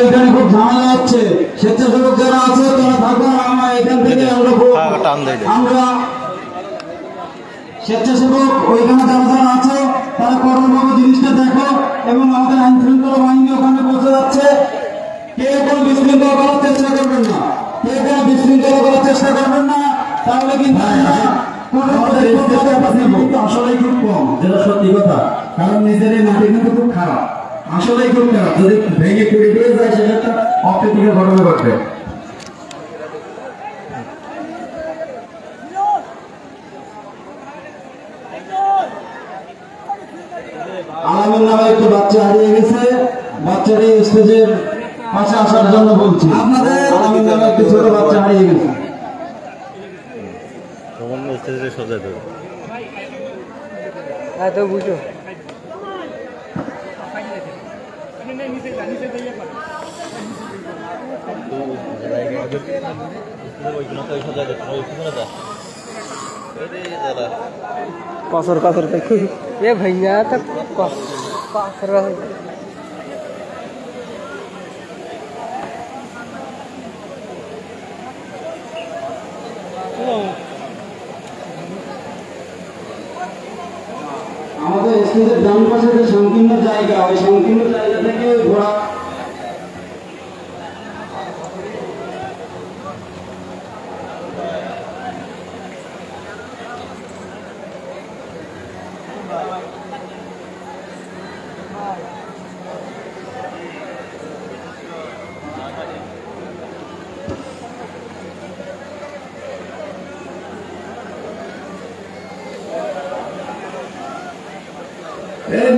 এখানে খুব ঝামেলা হচ্ছে। স্বেচ্ছাসেবক যারা আছে তারা থাকবে, আমরা এখান থেকে আমরা স্বেচ্ছাসেবক ওইখানে যারা যারা আছে তারা কঠোরভাবে জিনিসটা দেখো, এবং আমাদের আইন শৃঙ্খলা বাহিনী ওখানে পৌঁছে যাচ্ছে। কেউ কোনো বিশৃঙ্খলা করার চেষ্টা করবেন না, কেউ কোনো বিশৃঙ্খলা করার চেষ্টা করবেন না, তাহলে কিন্তু আসলেই খুব কম, যেটা সত্যি কথা। কারণ নিজের এই মাটি কিন্তু খুব খারাপ, আসলেই খুব খারাপ। যদি ভেঙে পড়ে দিয়ে যায় সেটা একটা অপ্রীতিকর ঘটনা ঘটবে। আলামিন নামে একটু বাচ্চা হারিয়ে গেছে, বাচ্চাটি স্টেজের পাশে আসার জন্য বলছি। আপনাদের আলামিন নামে একটি ছোট বাচ্চা হারিয়ে গেছে। বুঝো कसर कसर ए भैया तो कसर আমাদের স্টেজের ডান পাশে যে সংকীর্ণ জায়গা, ওই সংকীর্ণ জায়গা থেকে ঘোড়া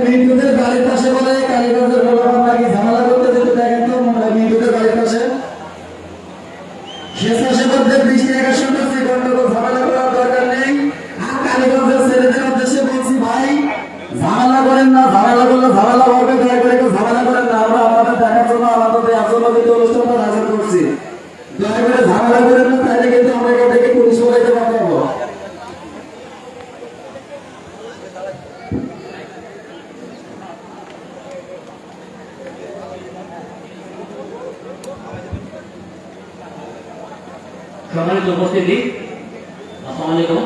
মিন্টুদের গাড়ির পাশে বলে কালীগঞ্জের বলবান নাকি ঝামেলা করতে যেতে দেখেন তো মিন্টুদের গাড়ির পাশে স্বেচ্ছাসেবকদের দৃষ্টি আকর্ষণ করছি, গন্ডগোল ঝামেলা করার দরকার নেই। আর কালীগঞ্জের ছেলেদের উদ্দেশ্যে বলছি, ভাই ঝামেলা করেন না, ঝামেলা করলে ঝামেলা হবে, দয়া করে কেউ ঝামেলা করেন না। আমরা আপনাদের দেখার জন্য, আমাদের দেওয়ার জন্য কিন্তু অনুষ্ঠানটা আয়োজন করছি, দয়া করে ঝামেলা করেন না, তাইলে কিন্তু আমরা এখান থেকে পুলিশ বলাইতে পারবো। সম্মানিত উপস্থিতি, আসসালামু আলাইকুম।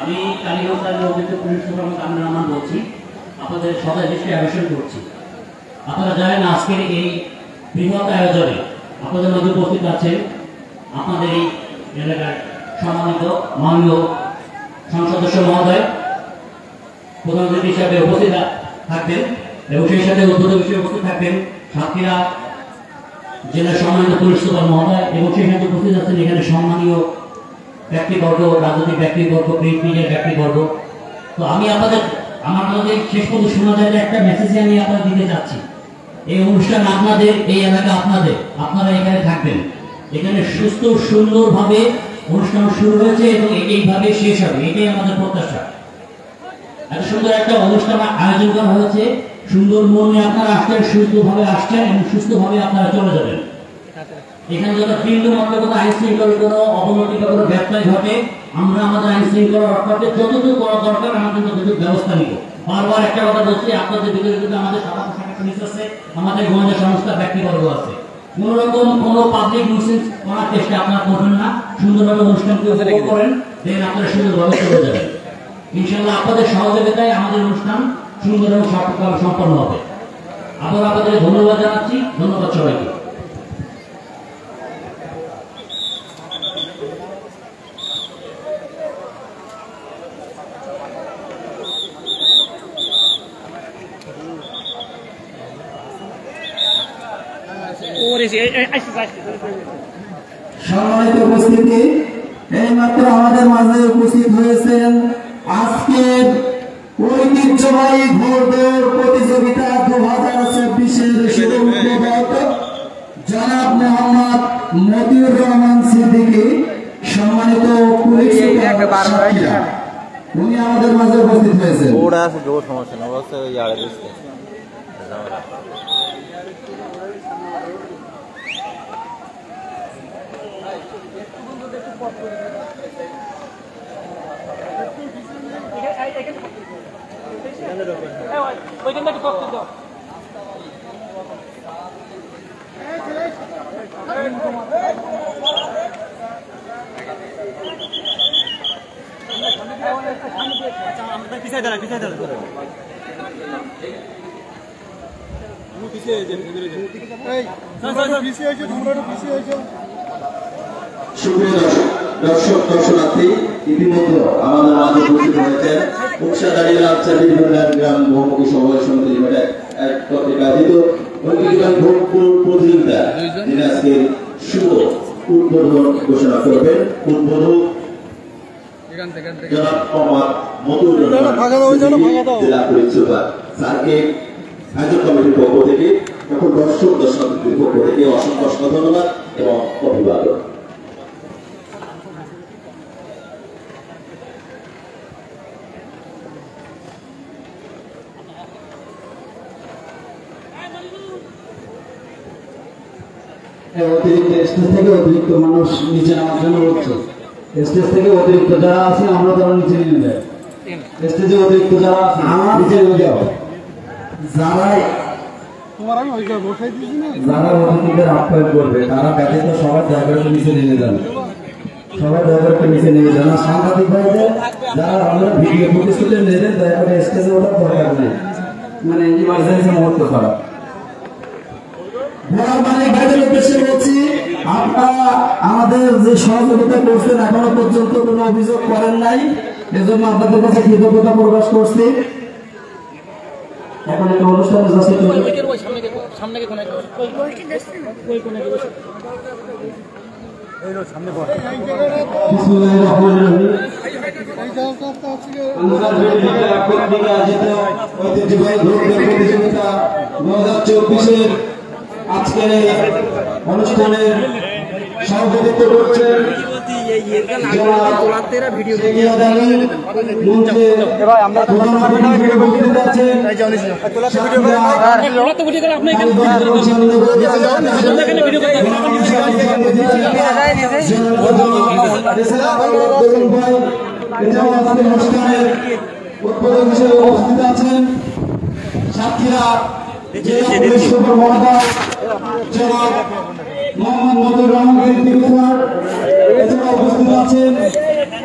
আমি কালীগঞ্জ অতিরিক্ত পুলিশ সুপার কামরুল রহমান বলছি, আপনাদের সদয় দৃষ্টি আকর্ষণ করছি। আপনারা জানেন আজকের এই বৃহৎ আয়োজনে আপনাদের মধ্যে উপস্থিত আছেন আপনাদের এই এলাকার সম্মানিত মাননীয় সংসদ সদস্য মহোদয়, প্রধান অতিথি হিসাবে উপস্থিত থাকবেন, এবং সেই সাথে উদ্বোধক হিসেবে উপস্থিত থাকবেন সাতক্ষীরা জেলার সম্মানিত পুলিশ সুপার মহোদয়, এবং সেই সাথে উপস্থিত আছেন এখানে সম্মানীয় ব্যক্তিবর্গ, রাজনৈতিক ব্যক্তিবর্গ, প্রিন্ট মিডিয়ার ব্যক্তিবর্গ। তো আমি আপনাদের শেষ পর্যন্ত শোনা যায় একটা মেসেজ আমি আপনাদের দিতে চাচ্ছি। এই অনুষ্ঠান আপনাদের, এই এলাকা আপনাদের, আপনারা এখানে থাকবেন। এখানে সুস্থ সুন্দরভাবে অনুষ্ঠান শুরু হয়েছে এবং এইভাবে শেষ হবে, এটাই আমাদের প্রত্যাশা। এত সুন্দর একটা অনুষ্ঠান আয়োজন করা হয়েছে, সুন্দর মনে আপনারা আসছেন, সুস্থভাবে আসছেন এবং সুস্থভাবে আপনারা চলে যাবেন। এখানে যারা বিন্দু মাত্র কোনো আইন শৃঙ্খলার কোনো অবনতি বা কোনো ব্যবসায় ঘটে, আমরা আমাদের আইন শৃঙ্খলা রক্ষাতে যতটুকু করা দরকার আমাদের ততটুকু ব্যবস্থা নিব। বারবার একটা কথা বলছি, আপনাদের ভিতরে কিন্তু আমাদের সাধারণ শাখা পুলিশ আছে, আমাদের গোয়েন্দা সংস্থা ব্যক্তিবর্গ আছে। কোন রকম কোনো পাবলিক নিউসেন্স করার চেষ্টা আপনারা করবেন না, সুন্দরভাবে অনুষ্ঠানকে উপভোগ করেন, দেন আপনারা সুন্দরভাবে চলে যাবেন। ইনশাআল্লাহ আপনাদের সহযোগিতায় আমাদের অনুষ্ঠান সুন্দর এবং সফলভাবে সম্পন্ন হবে। আবার আপনাদের ধন্যবাদ জানাচ্ছি। ধন্যবাদ সবাইকে। সম্মানিত উপস্থিতি, এইমাত্র আমাদের মাঝে উপস্থিত হয়েছেন আজকের ঐতিহ্যবাহী ঘোড়দৌড় প্রতিযোগিতা 2026-এর উদ্বোধক জনাব মোহাম্মদ মতিউর রহমান সিদ্দিকী, সম্মানিত পুলিশ সুপার, উনি আমাদের মাঝে উপস্থিত হয়েছেন। ওইখান থেকে সুপ্রিয় দর্শনার্থী, ইতিমধ্যে আমাদের মাঝে উপস্থিত হয়েছেন উৎসাহী রাজশাহী গ্রাম বহুমুখী সমবায় সমিতি লিমিটেড কর্তৃক আয়োজিত ঐতিহ্যবাহী ভোট প্রতিযোগিতা, যিনি আজকে শুভ উদ্বোধন ঘোষণা করবেন। উদ্বোধক জনাব মোহাম্মদ মতিউর রহমান, জেলা পুলিশ সুপার স্যারকে আয়োজক কমিটির পক্ষ থেকে, সকল দর্শনার্থীদের পক্ষ থেকে অসংখ্য ধন্যবাদ এবং অভিবাদন। অতিরিক্ত স্টেজ থেকে অতিরিক্ত মানুষ নিচে নামার জন্য বলছে, স্টেজ থেকে অতিরিক্ত যারা আছে আমরা তারা নিচে নিয়ে যাই, স্টেজে অতিরিক্ত যারা আছে নিচে নিয়ে যাও। যারা অতিথিদের আপ্যায়ন করবে তারা ব্যতীত সবাই দয়া করে নিচে নিয়ে যান, সবাই দয়া করে নিচে নিয়ে যান। সাংবাদিক ভাইদের যারা আমরা ভিডিও প্রতিশ্রুতি নিয়ে দয়া করে স্টেজে ওঠার দরকার নেই, মানে ইমার্জেন্সি মুহূর্ত ছাড়া। আপনারা আমাদের যে সহযোগিতা করছেন এখনো পর্যন্ত কোনো অভিযোগ করেন নাই, এজন্য আপনাদের কাছে কৃতজ্ঞতা প্রকাশ করছি। এখন একটা অনুষ্ঠানে যাচ্ছে, প্রতিযোগিতা 2024 আজকের অনুষ্ঠানের সভাপতিত্ব করছেন অনুষ্ঠানের উদ্বোধক হিসেবে উপস্থিত আছেন সাতক্ষীরা জেলা পুলিশ সুপার মহোদয় জনাব মোহাম্মদ মতিউর রহমান স্যার। এছাড়া উপস্থিত আছেন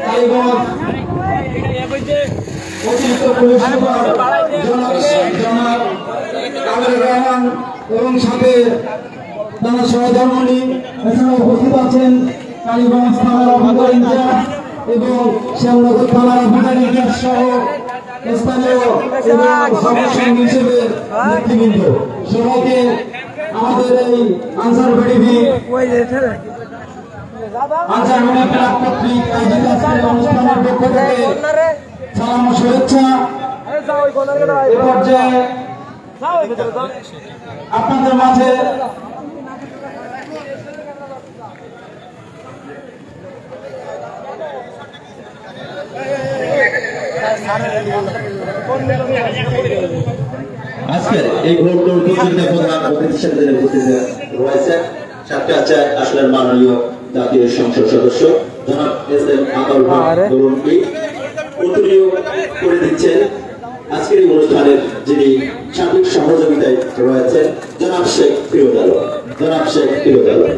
কালীগঞ্জ অতিরিক্ত পুলিশ সুপার জনাব আমিনুর রহমান এবং সাথে তার সহধর্মণী। এছাড়া উপস্থিত আছেন কালীগঞ্জ থানার অফিসার ইনচার্জ এবং শ্যামনগর থানার অফিসার ইনচার্জ সহ স্থানীয় সদস্য হিসেবে নেতৃবৃন্দ। সবাইকে আমাদের এই আনসার ভিডিপি ক্লাব কর্তৃক আয়োজিত আজকের অনুষ্ঠানের পক্ষ থেকে সালাম ও শুভেচ্ছা। এ পর্যায়ে আপনাদের মাঝে আজকের এই ভোট প্রতিযোগিতা প্রধান অতিথি হিসেবে উপস্থিত রয়েছেন সাতক্ষীরা আসলের মাননীয় জাতীয় সংসদ সদস্য জনাব এস.এম. আতাউল হক দরুনকি উত্তরীয় করে দিচ্ছেন। আজকের এই অনুষ্ঠানের যিনি সার্বিক সহযোগিতায় রয়েছেন জনাব শেখ ফিরোজ আলম, জনাব শেখ ফিরোজ আলম।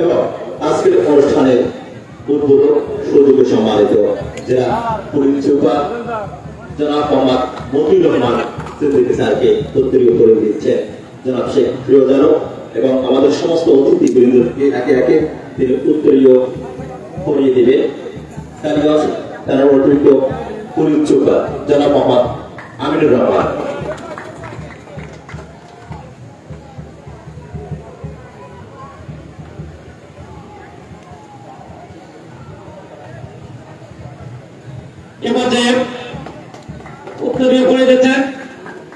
এবং আজকের অনুষ্ঠানের উদ্বোধক সুযোগে সম্মানিত জেলা পুলিশ সুপার জনাব মোহাম্মদ মতিউর রহমান সিদ্দিকী স্যারকে উত্তরীয় করে দিচ্ছেন জনাব শেখ ফিরোজ আলম এবং আমাদের সমস্ত অতিথিবৃন্দকে একে একে তিনি উত্তরীয় করিয়ে দিবেন। কালীগঞ্জ থানার অতিরিক্ত পুলিশ সুপার জনাব মোহাম্মদ আমিনুর রহমান। এবারে উত্তরীয় করে দিচ্ছেন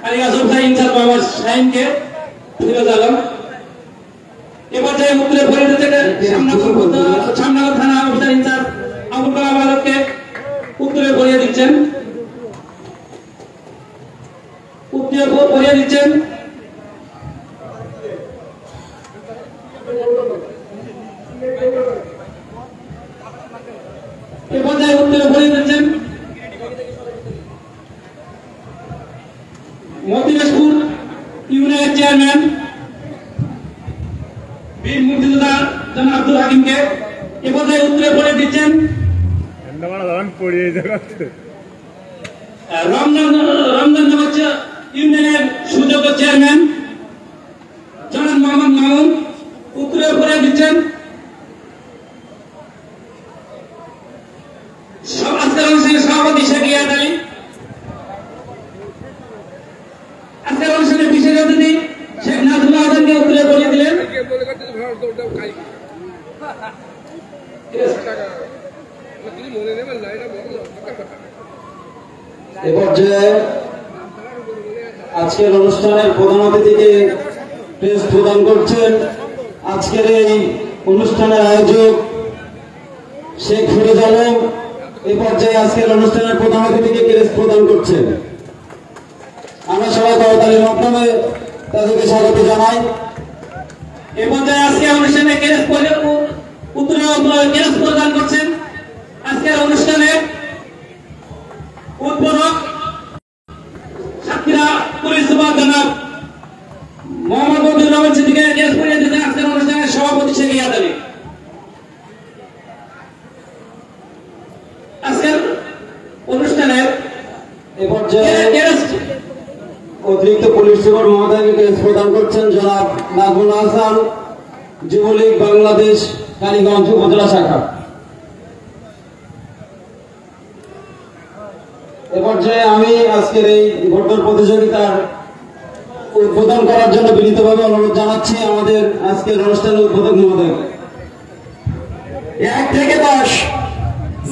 কালীগঞ্জ ইনচার্জ মোহাম্মদ শাহিনকে ফিরোজ আলম। এবারে উত্তরীয় করে দিচ্ছেন শ্যামনগর থানা অফিসার ইনচার্জ আবুল কালাম আলমকে উত্তরীয় করিয়ে দিচ্ছেন, উত্তরীয় করিয়ে দিচ্ছেন। এ পর্যায়ে উত্তরীয় করিয়ে দিচ্ছেন মতিরাজপুর ইউনিয়নের চেয়ারম্যান বীর মুক্তিযোদ্ধা জনাব আব্দুল হাকিমকে এ পর্যায়ে উত্তরে পড়ে দিচ্ছেন রমজান ইউনিয়নের সুযোগ্য চেয়ারম্যান জনাব মোহাম্মদ মামুন উত্তরে পড়ে দিচ্ছেন আজকের অনুষ্ঠানের সভাপতি শেখ ইয়াদ আলী। আজকের অনুষ্ঠানের বিশেষ অতিথি শেখ নাজমুল আহসানকে উত্তরে পড়িয়ে দিলেন। এ পর্যায়ে আজকের অনুষ্ঠানের প্রধান অতিথিকে প্রেস প্রদান করছেন আজকের এই অনুষ্ঠানের আয়োজক শেখ ফিরোজ আলম। এ পর্যায়ে আজকের অনুষ্ঠানের প্রধান অতিথিকে প্রেস প্রদান করছেন। আমরা সবাই করতালির মাধ্যমে তাদেরকে স্বাগত জানাই। এ পর্যায়ে আজকের অনুষ্ঠানে ক্রেস প্রদান করছেন আজকের অনুষ্ঠানে উদ্বোধক সাতক্ষীরা পুলিশ সুপার জনাব মোহাম্মদ বদিউর রহমান সিদ্দিকী ক্রেস পরিয়ে দিচ্ছেন আজকের অনুষ্ঠানের সভাপতি শেখ ইয়াদ আলী। আজকের অনুষ্ঠানে এ পর্যায়ে অতিরিক্ত পুলিশ সুপার মহোদয়কে ক্রেস প্রদান করছেন জনাব নাজমুল আহসান, যুবলীগ বাংলাদেশ কালীগঞ্জ উপজেলা শাখা। এ পর্যায়ে আমি আজকের এই ভোটদান প্রতিযোগিতার উদ্বোধন করার জন্য বিনীতভাবে অনুরোধ জানাচ্ছি আমাদের আজকের অনুষ্ঠানের উদ্বোধক মহোদয়। 1 থেকে 10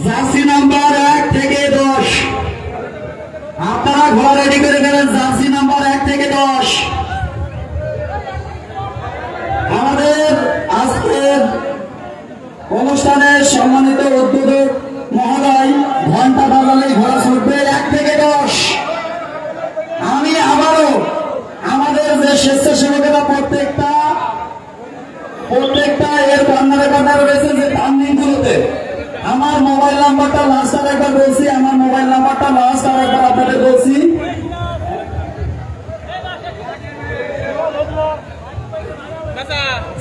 জার্সি নাম্বার 1 থেকে 10 আপনারা ঘোড়া রেডি করে ফেলেন। জার্সি নাম্বার 1 থেকে 10 আমাদের আজকের অনুষ্ঠানের সম্মানিত উদ্বোধক মহোদয় ঘন্টা বাজালে ঘোড়া ছুটবে 1 থেকে 10। আমি আবারও আমাদের যে স্বেচ্ছাসেবকেরা প্রত্যেকটা এর কর্নারে রয়েছে যে টার্নিং গুলোতে আমার মোবাইল নাম্বারটা লাস্ট আর একবার বলছি, আমার মোবাইল নাম্বারটা লাস্ট আর একবার আপনাদের বলছি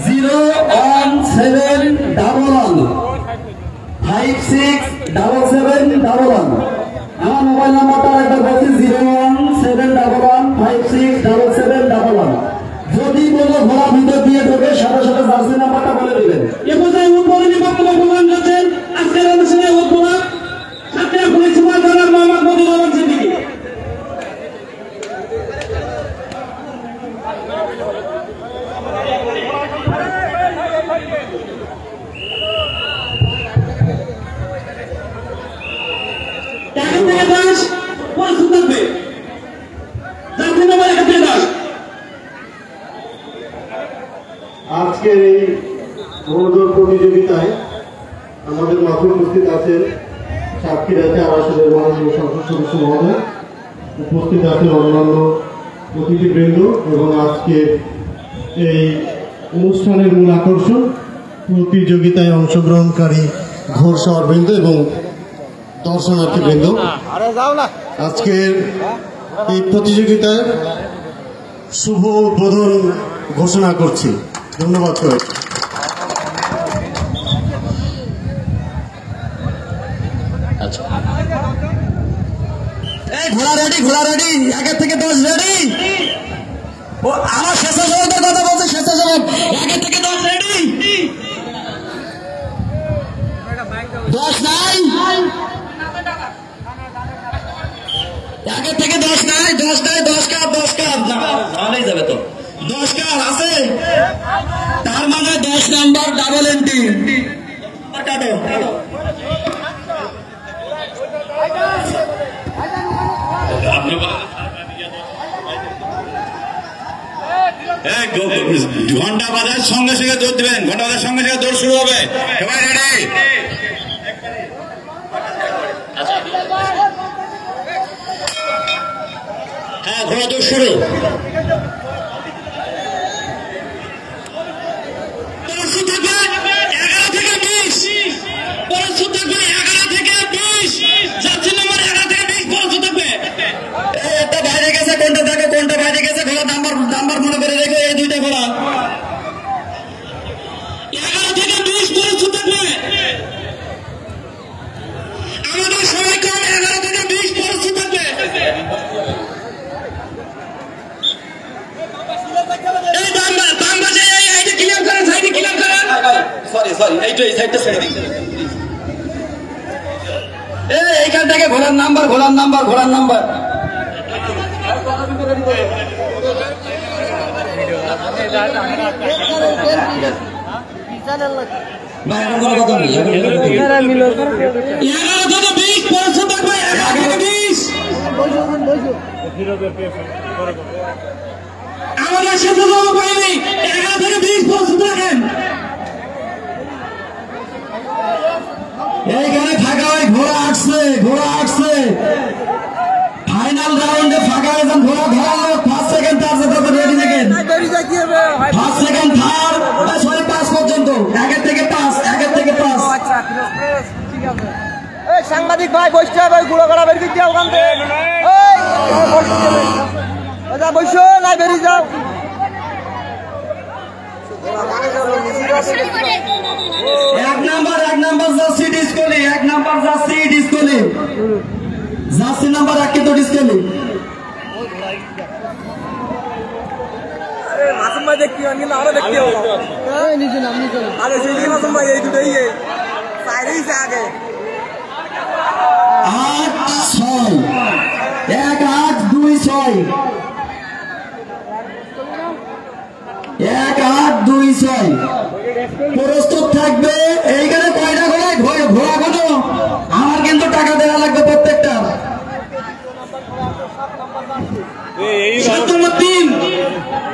01711567711। আমার মোবাইল নাম্বারটা একবার বলছি 01711567711। যদি কোনো ঘোড়া ভিতর দিয়ে ঢোকে সাথে সাথে জার্সি নাম্বারটা বলে দিবেন। এ পর্যায়ে উদ্বোধনী বক্তব্য প্রদান করছেন আজকের অনুষ্ঠানের উদ্বোধক সাতক্ষীরা পুলিশ সুপার জনাব মোহাম্মদ বদিউর রহমান সিদ্দিকী। আজকের এই ভোটদান প্রতিযোগিতায় আমাদের মাঠে উপস্থিত আছেন সাতক্ষীরা 4 আসনের মাননীয় সংসদ সদস্য মহোদয়, উপস্থিত আছেন অন্যান্য অতিথিবৃন্দ এবং আজকের এই অনুষ্ঠানের মূল আকর্ষণ প্রতিযোগিতায় অংশগ্রহণকারী ঘোড়সওয়ারবৃন্দ এবং দর্শনার্থীবৃন্দ। আজকের এই প্রতিযোগিতায় শুভ উদ্বোধন ঘোষণা করছি। ধন্যবাদ সবাই। ঘোড়া রেডি, ঘোড়া রেডি, 1 থেকে 10 রেডি। ও আমার স্বেচ্ছাসেবকের কথা বলছে, স্বেচ্ছাসেবক 1 থেকে 10 রেডি। 10 নাই, 1 থেকে 10 নাই, 10 নাই, 10 কাপ ভালোই যাবে তো। 10 কাপ আছে, তার মানে 10 নাম্বার ডাবল এন্ট্রি। ঘন্টা বাজার সঙ্গে সঙ্গে দৌড় দিবেন, ঘন্টা বাজার সঙ্গে সঙ্গে দৌড় শুরু হবে। সবাই রেডি? হ্যাঁ, ঘোড়া দৌড় শুরু। বাইরে গেছে কোনটা থাকে কোনটা সরি এই সাইডটা ছেড়ে দিন। এইখান থেকে ঘোড়ার নাম্বার ভাই এখন কোনো কথা নেই। 11 থেকে 20 পর্যন্ত থাকবে। 11 থেকে 20 আমাদের সাথে যাওয়া পাইনি। 11 থেকে 20 পর্যন্ত থাকেন। এইখানে ফাঁকা হয়, ঘোড়া আসছে ফাইনাল রাউন্ডে ফাঁকা হয়েছেন, ঘোড়া ধরালো। ফার্স্ট সেকেন্ড থার্ড যেতে রেডি থাকেন। ফার্স্ট সেকেন্ড থার্ড সরি 5 পর্যন্ত, 1 থেকে 5 সাংবাদিক ভাই বসতে হবে, গুলো করা বের করে ওখান থেকে বসো না বেরিয়ে যাও। এক নাম্বার জার্সি ডিসকলি, জার্সি নাম্বার 1 কিন্তু ডিসকলি। মাসুম ভাই দেখতে হবে কিন্তু আরো দেখতে হবে। আরে সেই মাসুম ভাই এই দুটোই সাইরেই আগে 8-6 1-8-2-6 1-8-2-6 প্রস্তুত থাকবে। এইখানে কয়টা ঘোড়া কোনো আমার কিন্তু টাকা দেওয়া লাগবে প্রত্যেকটা। 7 নম্বর 3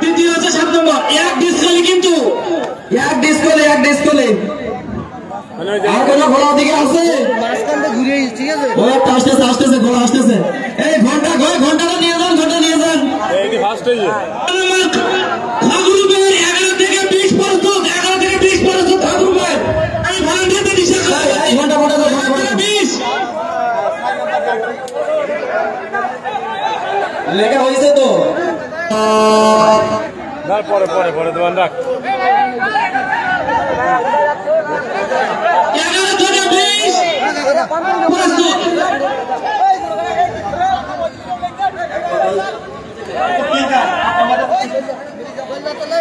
তৃতীয় হচ্ছে 7 নম্বর 1 ডিসকালি কিন্তু 1 ডিসকলে আর কোনো ঘোড়া দিকে আছে? ঘুরে ঠিক আছে। আসতেছে ঘোড়া আসতেছে। এই ঘন্টাটা নিয়ে যান, ঠাকুরুবের 11 থেকে 20 পর্যন্ত 11 থেকে 20 পর্যন্ত ঠাকুরুবের এই ভলান্টিয়ারদের দিশা এই ঘন্টা 20 লেখা হয়েছে তো। পরে দোকান রাখ। 11 থেকে 20 প্রস্তুত।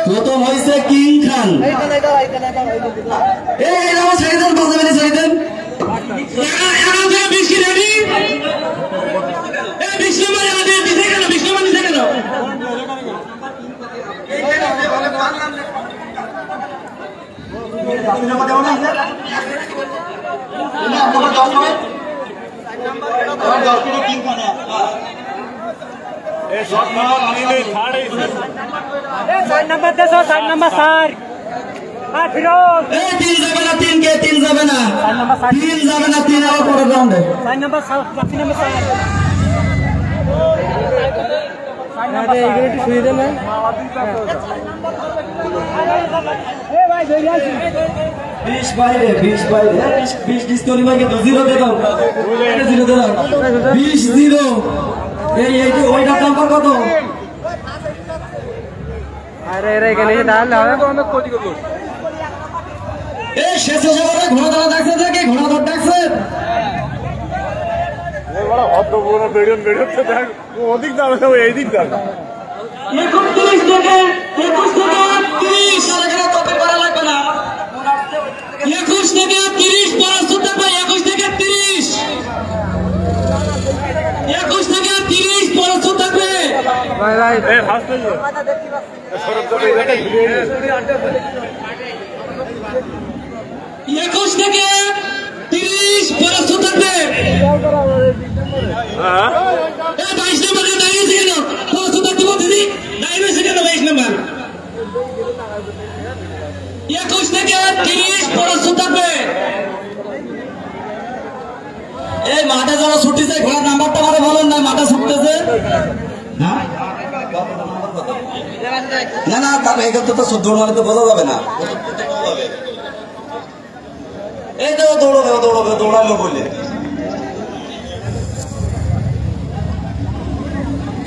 প্রথম হয়েছে কিং খান। এই নাম ছেড়ে দেন, বাজাবেন ছেড়ে দেন। 11 থেকে 20 কি রেডি? এই 20 নম্বর আমাদের দিছে কেন? 20 নম্বর দিছে কেন? সাইড নাম্বার দেছো, সাইড নাম্বার 4 ফিরোজ। এই 3 যাবে না, 3 যাবে না, 3 আবার পরের রাউন্ডে। সাইড নাম্বার 7 জাতি নাম্বার 4 আরে এইগুলো একটু শুয়ে দেন না। এ ভাই ধরে আসি 20 বাইরে 20 ডিসকলি ভাই কিন্তু 0 দে দাও, 0 দে দাও, 20-0। এই ওইটার নাম্বার কত? আরে এখানে তাহলে হবে অনেক ক্ষতি করবো। এই শেষে যাওয়ার ঘোড়া ধরা ডাকছে নাকি? ঘোড়া ধর ডাকছে। ওদিক দাঁড়াবে, এই দিক দাঁড়াবে। 31 থেকে 30 তবে করা লাগবে না। 21 থেকে 30 প্রস্তুত থাকবে। 21 থেকে 30 প্রস্তুত থাকবে। ভাই ভাই এই ফার্স্ট হয়ে যায়। সরব যাবে, এই জায়গায় ঘুরে যায়। 21 থেকে 30 প্রস্তুত থাকবে। হ্যাঁ 22 নম্বরে দাঁড়িয়েছে কেন? প্রস্তুত থাকতে বলতেছি, দাঁড়িয়েছে কেন 22 নম্বর? 21 থেকে 30 প্রস্তুত থাকবে। এই মাঠে যারা ছুটিছে ঘোড়ার নাম্বারটা আমাকে বলেন না, মাঠে ছুটতেছে। হ্যাঁ না তাহলে এখানে তো দৌড় মারলে তো বোঝা যাবে না। এই তো দৌড়ালো বললে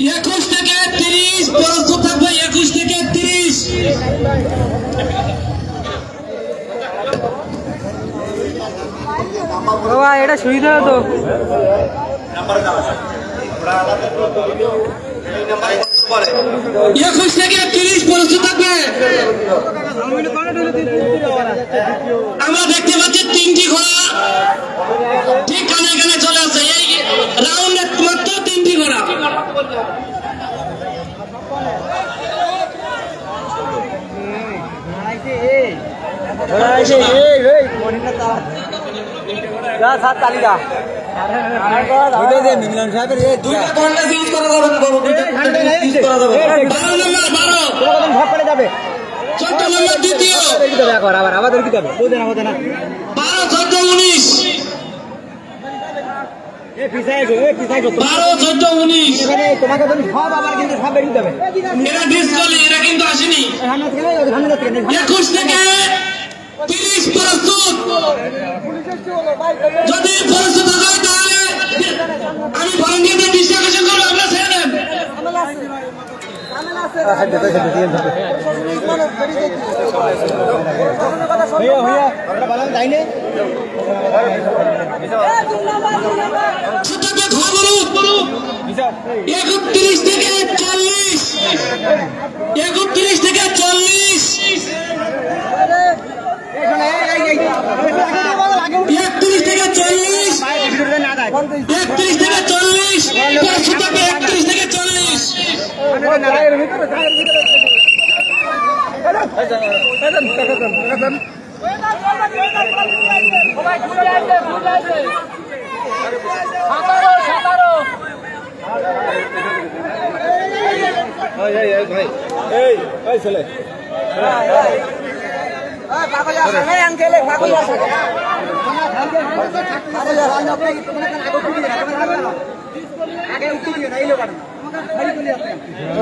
21 থেকে 30 প্রস্তুত থাকবে। 21 থেকে 30 বাবা এটা সুবিধা তো নাম্বার 21 থেকে 30 প্রস্তুত থাকবে। আমরা দেখতে পাচ্ছি 3টি ঘোড়া ঠিক কানে কানে চলে আসছে। এই রাউন্ডে মাত্র 3টি ঘোড়া। আমাদের কি যাবে 12, 14, 19 তোমাকে সব আবার কিন্তু সব বেরিয়ে যাবে। এরা ডিসকালি, এরা কিন্তু আসেনি। 21 থেকে 30 প্রস্তুত। যদি প্রস্তুত হয় তাহলে আমি ভলান্টিয়ারদের দৃষ্টি আকর্ষণ করবো, আপনারা ছেড়ে দেন। ছোটকে খবর 31 থেকে 40, 31 থেকে 40, 31 থেকে 40, 31 থেকে 40, ছোটকে 31 থেকে 40।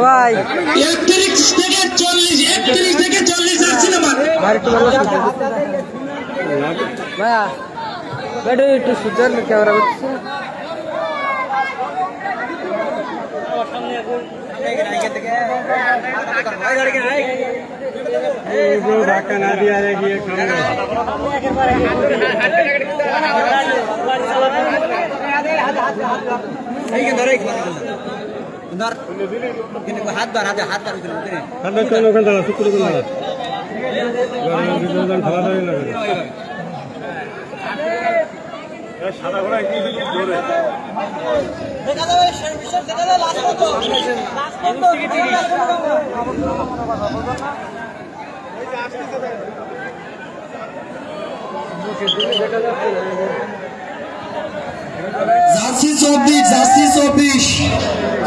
ভাই 31 থেকে 40, 31 থেকে 40 আসছে না ভাইয়া বেডু একটু সুন্দর ক্যামেরা করছে। ধাক্কা না দিয়ে আর গিয়ে হাত বার হাত বার ওখানে দাঁড়া শুক্র সাদা ঘোড়া জার্সি 24, জার্সি 24,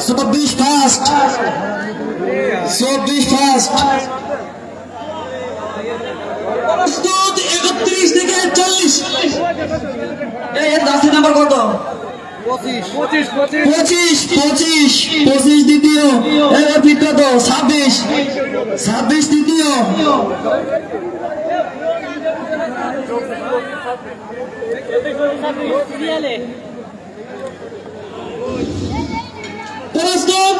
24 ফার্স্ট, 24 ফার্স্ট। প্রস্তুত 31 থেকে 40। এর জার্সি নাম্বার কত? 25, 25 দ্বিতীয়। এর ফিট কত? 26, 26 তৃতীয়। প্রস্তুত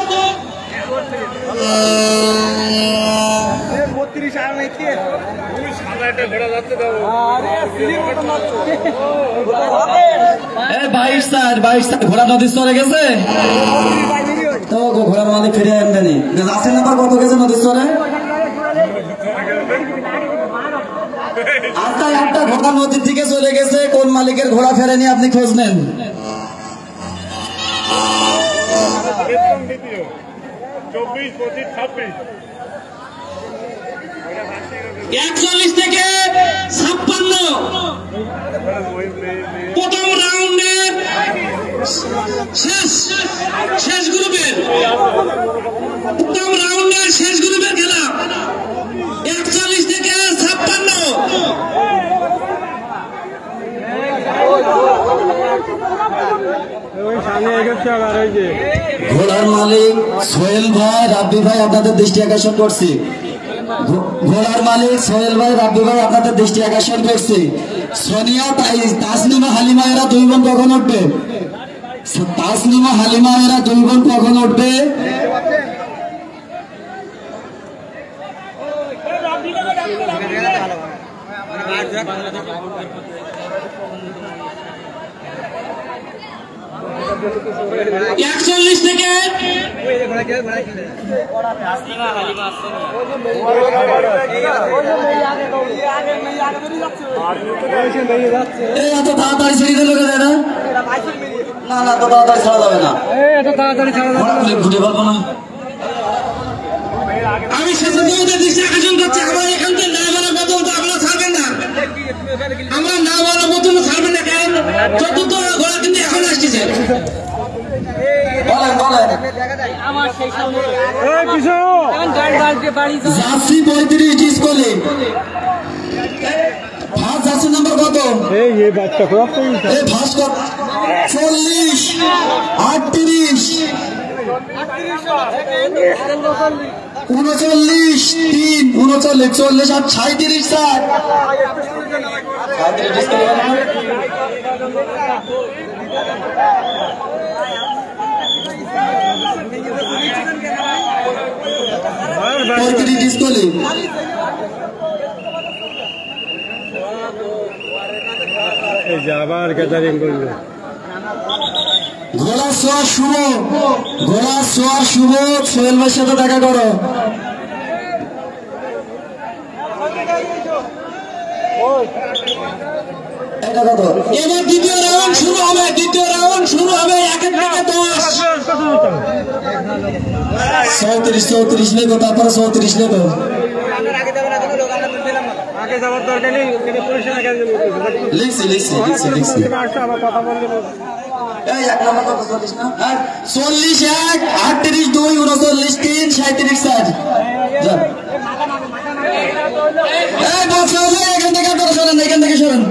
32 আর নাই কে এই 22 ঘোড়া নদী চলে গেছে তো ঘোড়ার মালিক ফিরে আনবেনি। জার্সি নাম্বার কত গেছে নদী চলে? একটা ঘোড়া নদীর দিকে চলে গেছে, কোন মালিকের ঘোড়া ফেরেনি আপনি খোঁজ নেন। 24, 25, 26 41 থেকে 56 প্রথম রাউন্ডের শেষ গ্রুপের প্রথম রাউন্ডের শেষ গ্রুপের খেলা 41 থেকে 56। ঘোড়ার মালিক সোহেল ভাই, রাব্বি ভাই আপনাদের দৃষ্টি আকর্ষণ করছি। ঘোড়ার মালিক সোহেল ভাই, রাব্বি ভাই আপনাদের দৃষ্টি আকর্ষণ করছি। সোনিয়া, তাসনিমা, হালিমা এরা 2 বোন কখন উঠবে? তাসনিমা, হালিমা এরা 2 বোন কখন উঠবে? 41 থেকে এত তাড়াতাড়ি ছেড়ে দিল কেন এটা? না না, তো তাড়াতাড়ি ছাড়া যাবে না, ঘুরে পারবো না। আমি সচেতনতার দৃষ্টি আকর্ষণ করছি, আমরা এখান থেকে না বলা পর্যন্ত আপনারা ছাড়বেন না, আমরা না বলা পর্যন্ত ছাড়বেন না, কারণ চতুর্থ ঘোড়া কিন্তু এখন আসতেছে। বলেন বলেন। জার্সি 35 স্কুলে ফার্স্ট জার্সি নাম্বার কত? এই ফার্স্ট কত? 40 38 39 3 39 40 আর 37 স্যার। 35 স্কুলে স্কুলে আবার গ্যাদারিং করলো। ঘোড়া সোয়ার শুভ, ঘোড়া সোয়ার শুভ, সোহেল ভাইয়ের সাথে দেখা করো। এটা কত? এবার দ্বিতীয় রাউন্ড শুরু হবে, দ্বিতীয় রাউন্ড শুরু হবে 1 থেকে 10। 34 34 লেখো, তারপরে 34 লেখো। লিখছি লিখছি লিখছি লিখছি। এই 1 নম্বর কত? 40 না? 40 1 38 2 39 3 37 4। যান। এই বসে এখান থেকে সরেন, এখান থেকে সরেন,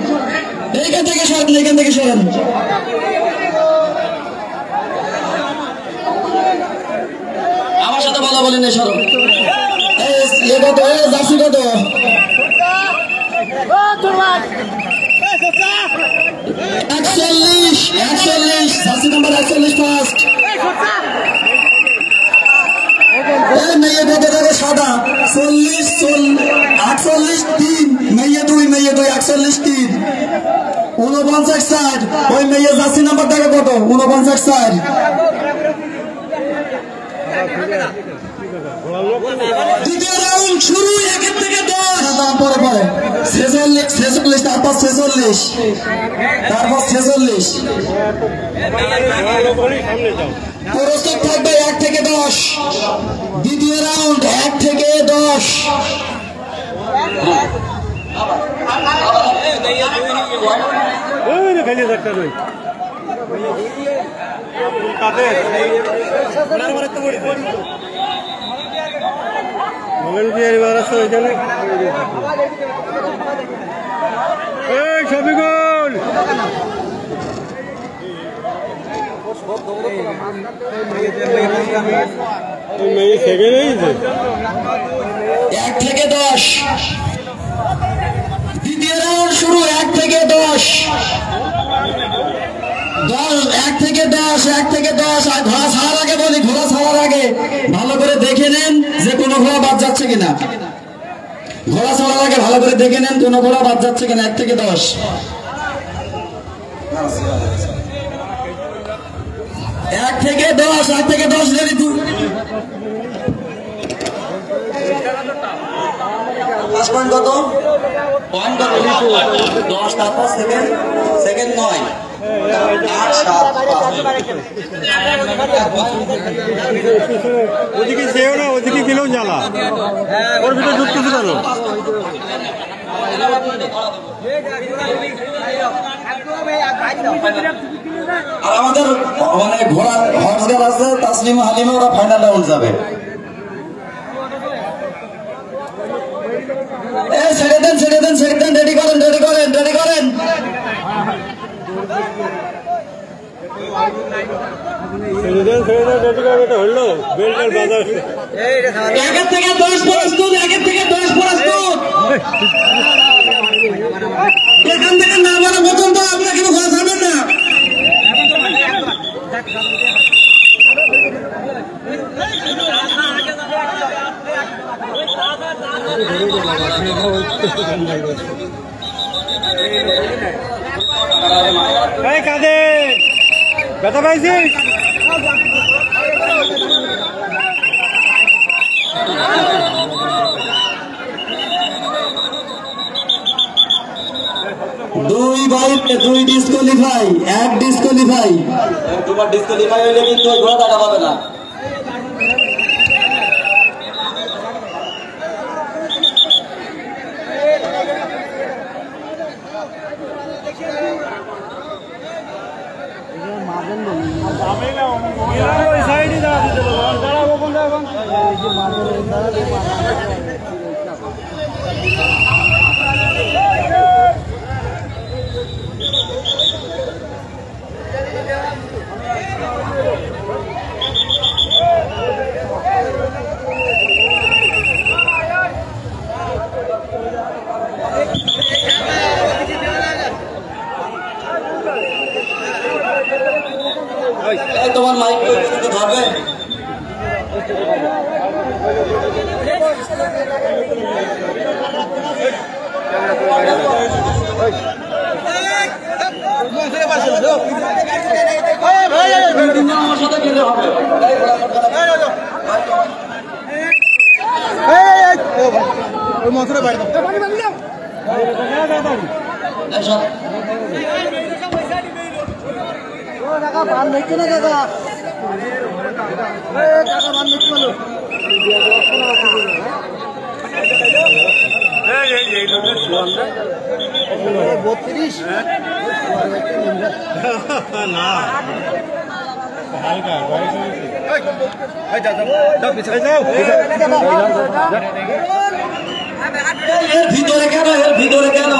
এইখান থেকে সরেন, এইখান থেকে সরেন। আমার সাথে বলা বলি না, সরো। এই কত? জার্সি কত? 41 41 জার্সি নাম্বার 41 ফার্স্ট। মেয়ে কত থাকে? সাদা 40 48 3 মেয়ে 2 48 3 49 60। ওই মেয়ে জার্সি নাম্বার থাকে কত? 49 60। দ্বিতীয় রাউন্ড শুরু 1 থেকে 10। পরে পরে 46 46 তারপর 46 তারপর 46। প্রস্তুত থাকবে 1 থেকে 10। দ্বিতীয় রাউন্ড 1 থেকে 10। শফিকুল মেয়ে থেকে রয়েছে 1 থেকে 10। দ্বিতীয় রাউন্ড শুরু 1 থেকে 10। 1 থেকে 10 1 থেকে 10। আর ঘোড়া ছাড়ার আগে বলি, ঘোড়া ছাড়ার আগে ভালো করে দেখে নেন যে কোনো ঘোড়া বাদ যাচ্ছে কিনা। ঘোড়া ছাড়ার আগে ভালো করে দেখে নেন কোনো ঘোড়া বাদ যাচ্ছে কিনা। 1 থেকে 10। 1 থেকে 10 1 থেকে 10 রেডি। ফার্স্ট পয়েন্ট কত? পয়েন্ট কত? 10 তারপর সেকেন্ড 9 8 7 ওদিকে যেও না, ওদিকে গেলেও জ্বালা, ওর ভিতরে ঢুকতেছে কেন? আর আমাদের মানে ঘোড়া হর্সগার আছে, তাসলিমা হালিমা, ওরা ফাইনাল রাউন্ড যাবে। ছেড়ে দেন ছেড়ে দেন ছেড়ে দেন, রেডি করেন রেডি করেন রেডি করেন। হলো বেল্টের বাজার 1 থেকে 10 প্রস্তুত, 1 থেকে 10 প্রস্তুত। এখান থেকে না বলা পর্যন্ত আপনারা কিন্তু ঘোড়া ছাড়বেন না। কাদের ব্যথা পাইছি। দুই বাইরে দুই ডিসকোয়ালিফাই, এক ডিসকোয়ালিফাই। তোমার ডিসকোয়ালিফাই হইলে কিন্তু ঘোড়া টাকা পাবে না। তোমার মাইক ধরবে। আমার সাথে খেলে হবে। ওই মশলা বাইরে দাও। কাকা বান দেখছে না কাকা, কাকা বান দেখতে পারলো 32 না হালকা ভিতরে কেন, এর ভিতরে কেন?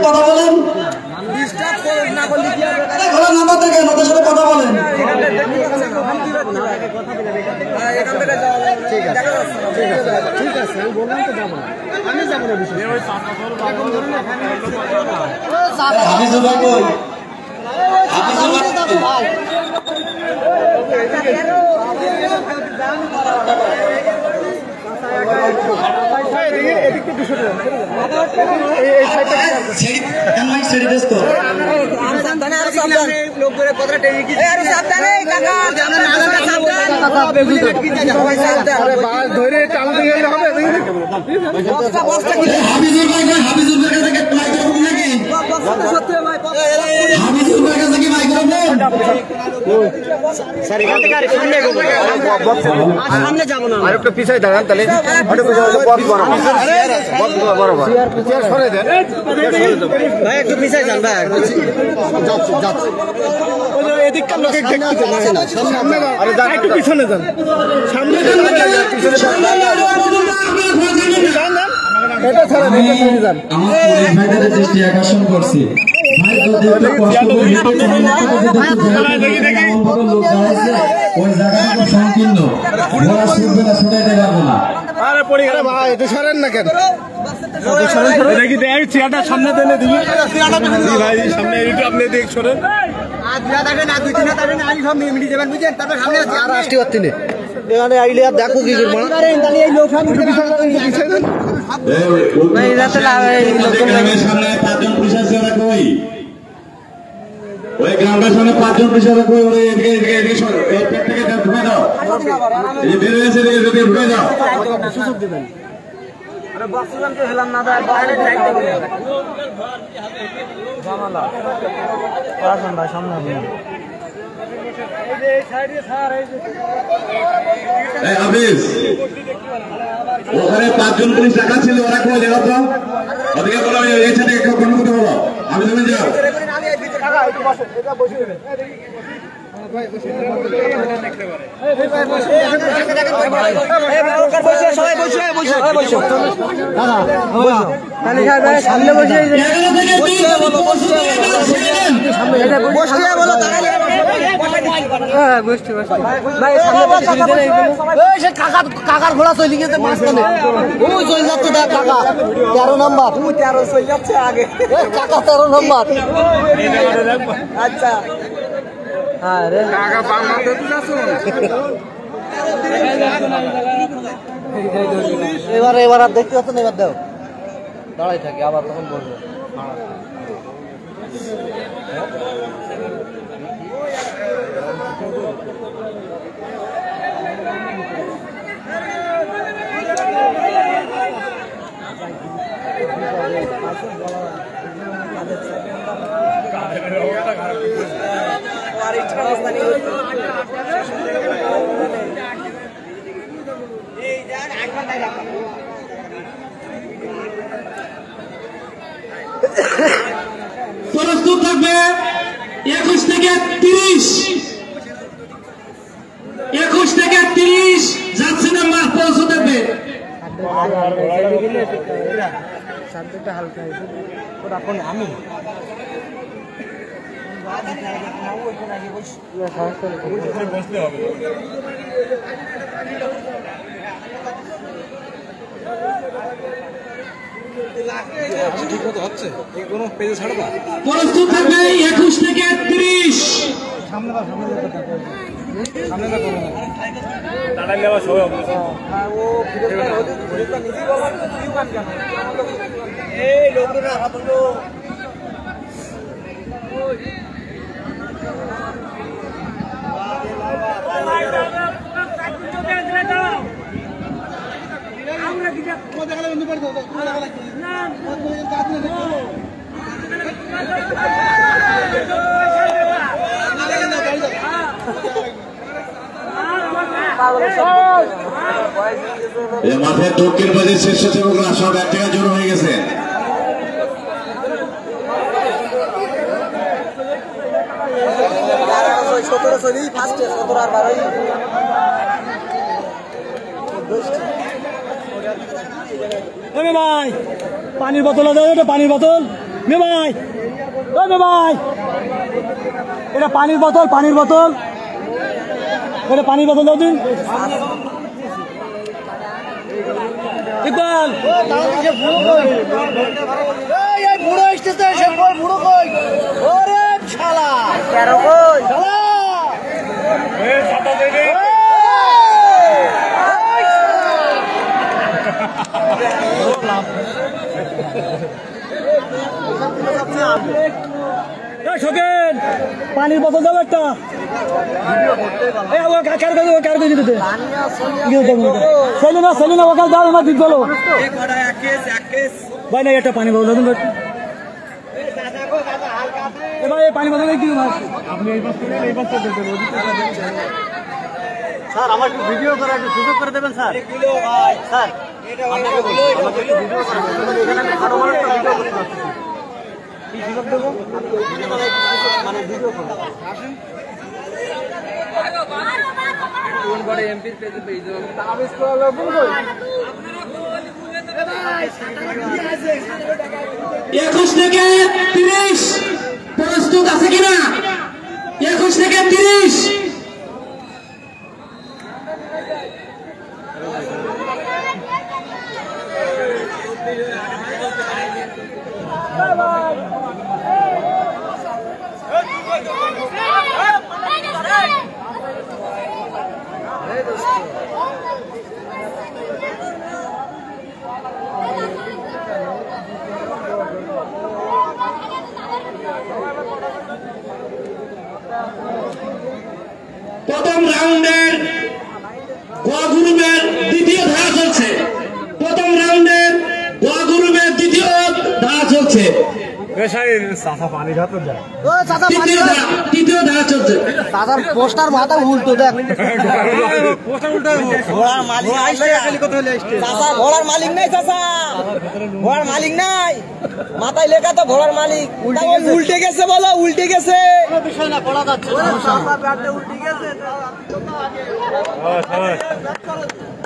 কথা বলেন, নাম্বার থেকে আমাদের সাথে কথা বলেন। ঠিক আছে, আমি বললাম তো যাবো না, আমি যাবো না। হাফিজুর ভাই কই? হাফিজুর ভাই সামনে যাবো না, আরেকটু পিছাই দাঁড়ান তাহলে ভাই, একটু পিছাই যান ভাই, এদিককার লোক একটু পিছনে যান, সামনে দৃষ্টি আকর্ষণ করছি। ওই জায়গাটা সংকীর্ণ, ওরা শুনবে না, শুনাইতে পারবো না। আরে পড়ে গেল ভাই, এটা সরেন না কেন? দেখি দেখ চেয়ারটা সামনে দেনে দিবি ভাই, সামনে এইটা আপনি দেখ সরেন। এখানে আইলে আর দেখো কি করবো ওই গ্রামটার সামনে 5 জন পুলিশ কই, ওরে এদিকে থেকে ঢুকে দাও, এই বের হয়েছে এদিকে ঢুকে দাও। সুযোগ দিবেন। ওখানে 5 জন পুলিশ রাখা ছিল, ওরা কই দেখো তো, ওদিকে বলো এই সাথে একটু কর্মকর্তা বলো, আমি তুমি যাও। সামনে বসে বলো কাকার ঘোড়া চলে গেছে মাঝখানে ওই চলে যাচ্ছে দেখ কাকা 13 নম্বর 13 চলে যাচ্ছে আগে কাকা 13 নম্বর আচ্ছা হ্যাঁ রে কাকা বাংলা দেখতে যাচ্ছ এবার আর দেখতে পাচ্ছ না এবার দাও দাঁড়াই থাকি আবার তখন বলবো প্রস্তুত থাকবে 21 থেকে 30 যাচ্ছে না মাঠ পৌঁছে থাকবে আমি বসতে হবে প্রস্তুত থাকবে 21 থেকে 30 মাঠের দক্ষিণ বাজে স্বেচ্ছাসেবকরা সব এক জায়গায় জড়ো হয়ে গেছে। ভাই পানির বোতল আছে এটা পানির বোতল মে ভাই ভাই এটা পানির বোতল এটা পানির বোতল দাও দিন ইকবাল বুড়ো স্টেশন বুড়ো কই ওরে শালা কেরো কই পানির বোতল দাও একটা সেলিনা ওকাল দাও আমার দিক বলো ভাই না একটা পানি বোতল দাও ভাই পানি বোতল কি আপনি এই পাশ স্যার আমার একটু ভিডিও করা একটু সুযোগ করে দেবেন স্যার স্যার আপনাকে বলছি আমাকে একটু ভিডিও করে দেবেন এখানে আমি আরো বড় একটা ভিডিও করতে পারছি কি সুযোগ দেবো মানে ভিডিও করতে আসেন কোন বড় এমপির পেজে পেজ আবেশ করা বল কই 21 থেকে 30 প্রস্তুত আছে কিনা 21 থেকে 30 প্রথম রাউন্ডের গ্রুপের দ্বিতীয় ধারা চলছে তৃতীয় ধারা চলছে দাদার পোস্টার মাথা উল্টো দেখ ঘোড়ার মালিক নাই চাচা ঘোড়ার মালিক নাই মাথায় লেখা তো ঘোড়ার মালিক উল্টে গেছে বলো উল্টে গেছে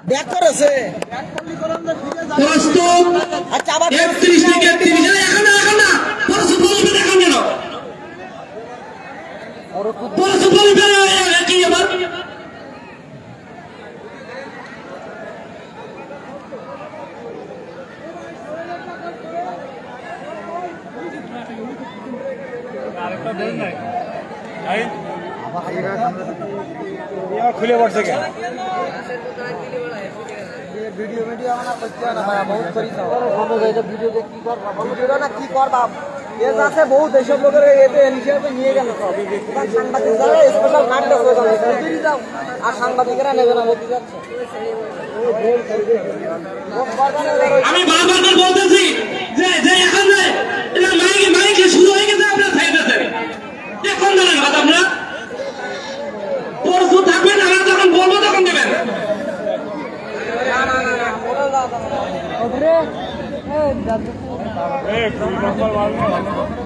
ব্যাক করেছে প্রস্তুত আচ্ছা আবার 31 থেকে 30 এখন না প্রস্তুত বলবেন এখন কেন পরশুদ্ধ কি আবার খুলে পড়ছে কেন ভিডিও আমরা করতে না ভাই বহুত করি তো ভিডিও দেখি কি করবা ভিডিও না কি করবা এর আছে বহুত দেশের লোকের এতে হিসাবে নিয়ে গেল সব সাংবাদিক যারা স্পেশাল কার্ড হয়ে গেল যাও আর সাংবাদিকরা নেবে না বলতে যাচ্ছে আমি বারবার বলতেছি যে এখানে এটা মাইকে শুরু হয়ে গেছে আপনার সাইডে এখন জানেন কথা আপনারা পরশু থাকবেন আমরা যখন বলবো তখন দেবেন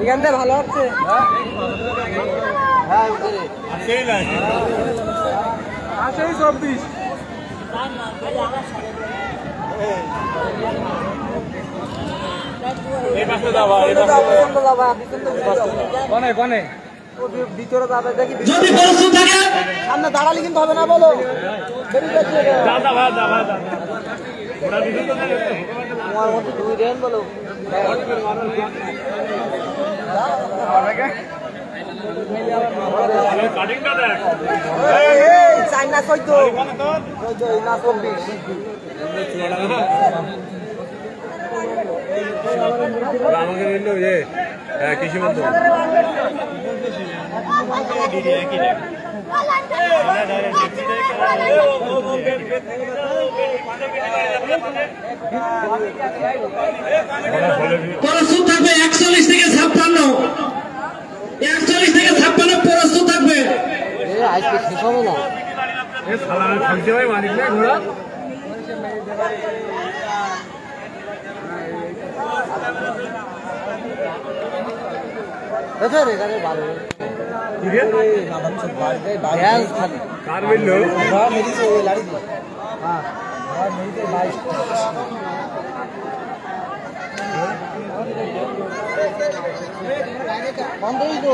এখান থেকে ভালো হচ্ছে ভিতরে যাবে দেখি যদি পরশু থাকে সামনে দাঁড়ালে কিন্তু হবে না বলো তোমার মধ্যে দুই দেন বলো চাইনা 14 না 24 কৃষি বন্ধু পরশু থাকবে 41 থেকে 56 41 থেকে 56 পরশু থাকবে আজকে শেষ হবে না মালিক না ঘোড়া এখানে ভালো কার বললো বন্ধই তো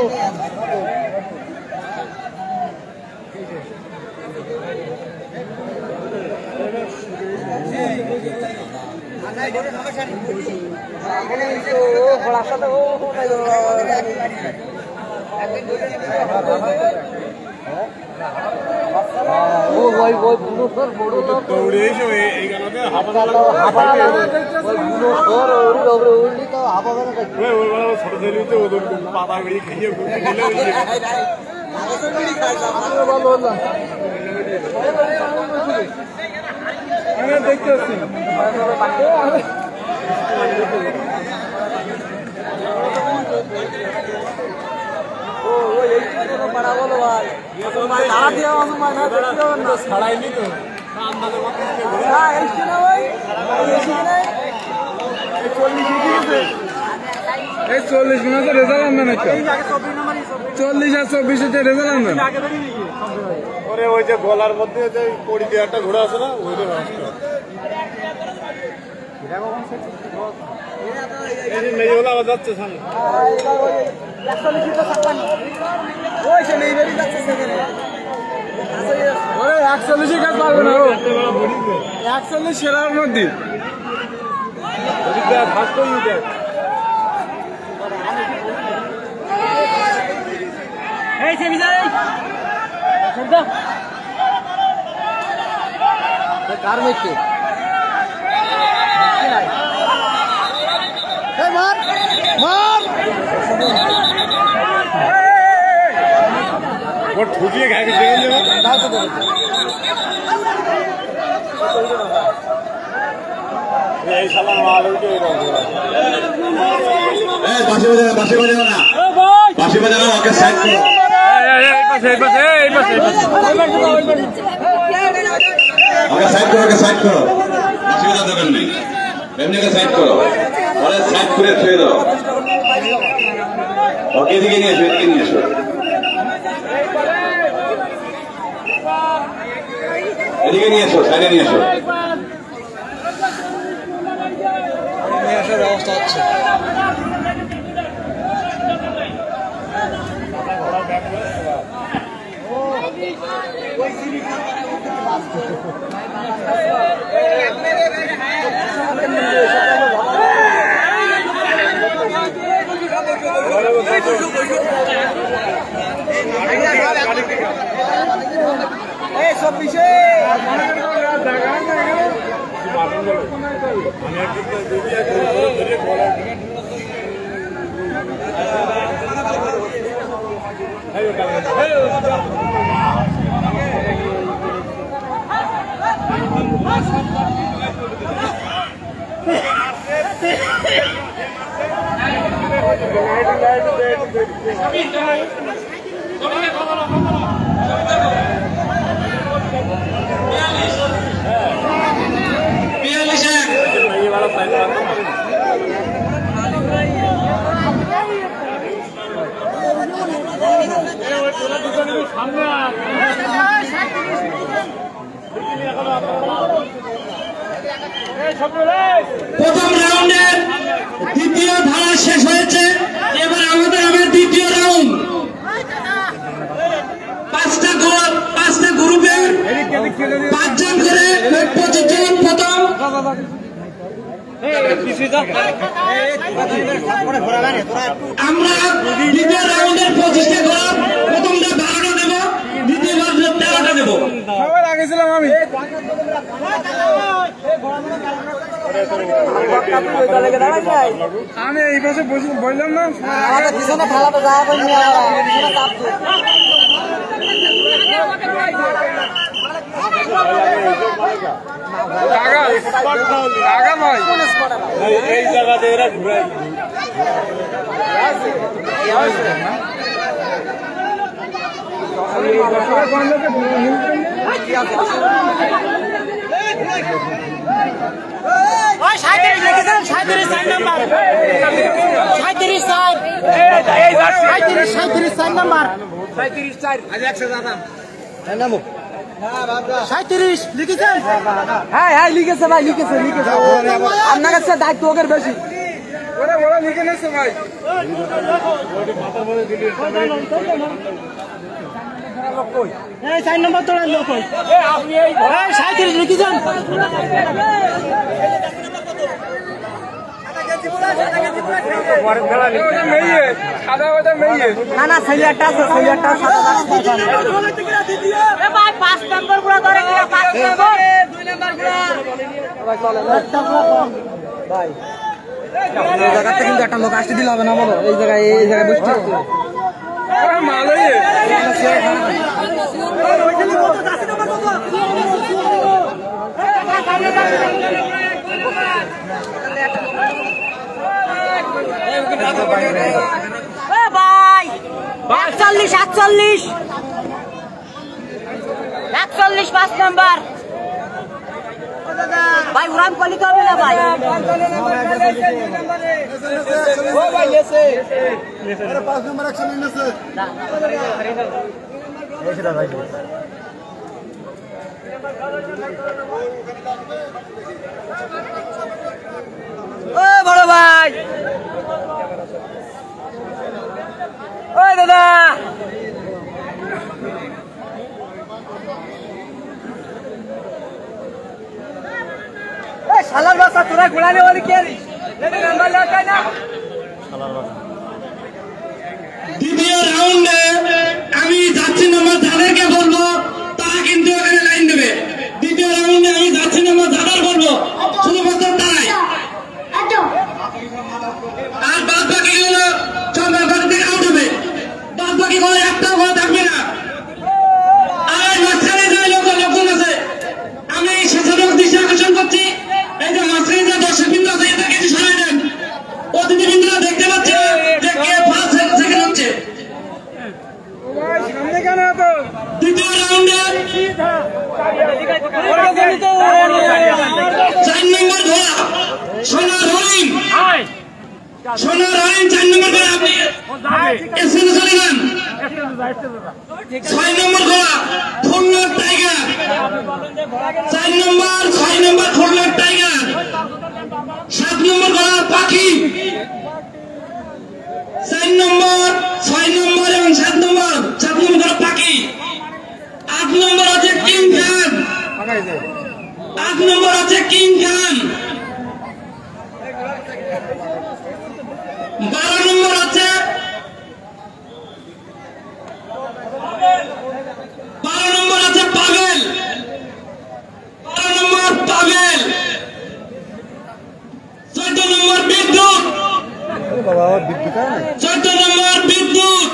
দৌড়ে এসো এই গানতে ছোট ছেলে তো ওদের পাতা বেরিয়ে খেয়ে দেখতে পাচ্ছি ছাড়াইনি তো এই 40 মিনিটের রেজাল্ট আনবেন একটা 40 আর 24 এর রেজাল্ট আনবেন ওরে ওই যে গলার মধ্যে যে পড়ি দিয়ে একটা ঘোড়া আছে না ওইটা এই যে মেয়েগুলো আবার যাচ্ছে সামনে ওরে 41 কাজ পারবে না 41 সেরার মধ্যে ভাস্কর মিটার এই যে বিজয় কার মেকে মার মার ওর ঠুকিয়ে খাই দেবেন দাও তো এই শালা মাল উঠে বাসি বাজাও না বাসি বাজাও ওকে সাইড করো ওকে সাইড করো বাসি বাজার দোকান নেই এমনি সাইড করো ওরা সাইড করে ছুঁয়ে দাও ওকে এদিকে নিয়ে এসো এদিকে নিয়ে এসো এদিকে নিয়ে এসো সাইডে নিয়ে এসো ব্যবস্থা হচ্ছে প্রথম রাউন্ডের দ্বিতীয় ধারা শেষ হয়েছে। এবার আমাদের দ্বিতীয় রাউন্ড। পাঁচটা গ্রুপে 5 জন করে 25 জন। প্রথম আমরা দ্বিতীয় রাউন্ডের 25টা গোল, প্রথমটা 12টা দেব, দ্বিতীয়বার 13টা দেব। সবার আগে ছিলাম আমি। আমি এই পাশে বললাম না পিছনে খেলাতে যায় এই জায়গাতে এরা ঘুরাই হ্যাঁ লিখেছে ভাই, লিখেছে আপনার কাছে দায়িত্ব ওদের বেশি। লিখে নিচ্ছে ভাই। নম্বর তোলা লোক আপনি 37 লিখেছেন। না না ছেলেটা আছে, ছেলেটা 5 নম্বর গুলো ধরে 5 নম্বর 2 নম্বর গুলো ভাই এই জায়গাতে কিন্তু একটা লোক আসতে দিলে হবে না। বলো এই জায়গায় বসতে হবে ভাই 41 5 নম্বর ভাই উড়ান কলিতে হবে না ভাই। ও ভাই এসে 5 নম্বর অ্যাকশন নিয়েছে না এই সেটা ভাই। ও বড় ভাই, ওই দাদা শালার বাচ্চা তোরা ঘোড়ানে বলি কে নাম্বার লাগাই না। দ্বিতীয় রাউন্ডে আমি যাচ্ছি নম্বর যাদেরকে বলবো তারা কিন্তু এখানে লাইন দেবে। দ্বিতীয় রাউন্ডে আমি যাচ্ছি নম্বর যাদের বলবো শুধুমাত্র তারাই, আর বাদ বাকি গুলো সব ব্যাপার থেকে আউট হবে। বাদ বাকি কোনো একটাও ঘর থাকবে না। আর মাঝখানে যে লোকজন আছে আমি সেসব দৃষ্টি আকর্ষণ করছি। এই যে মাঝখানে যে দর্শকবৃন্দ আছে এদেরকে কিছু সরাই দেন। অতিথিবৃন্দরা দেখতে পাচ্ছে যে কে ফার্স্ট সেকেন্ড হচ্ছে। দ্বিতীয় রাউন্ডে 4 নম্বর ঘোড়া সোনার হরিণ 4 নম্বর ঘোড়া আপনি এসএন সালিমান। 6 নম্বর ঘোড়া খুলনার টাইগার 6 নম্বর খুলনার টাইগার। 7 নম্বর ঘোড়া পাখি 4 নম্বর 6 নম্বর এবং 7 নম্বর ঘোড়া পাখি। 8 8 নম্বর আছে কিং খান, 12 নম্বর আছে পাবেল, 12 নম্বর পাবেল, 14 নম্বর বিদ্যুৎ, 14 নম্বর বিদ্যুৎ,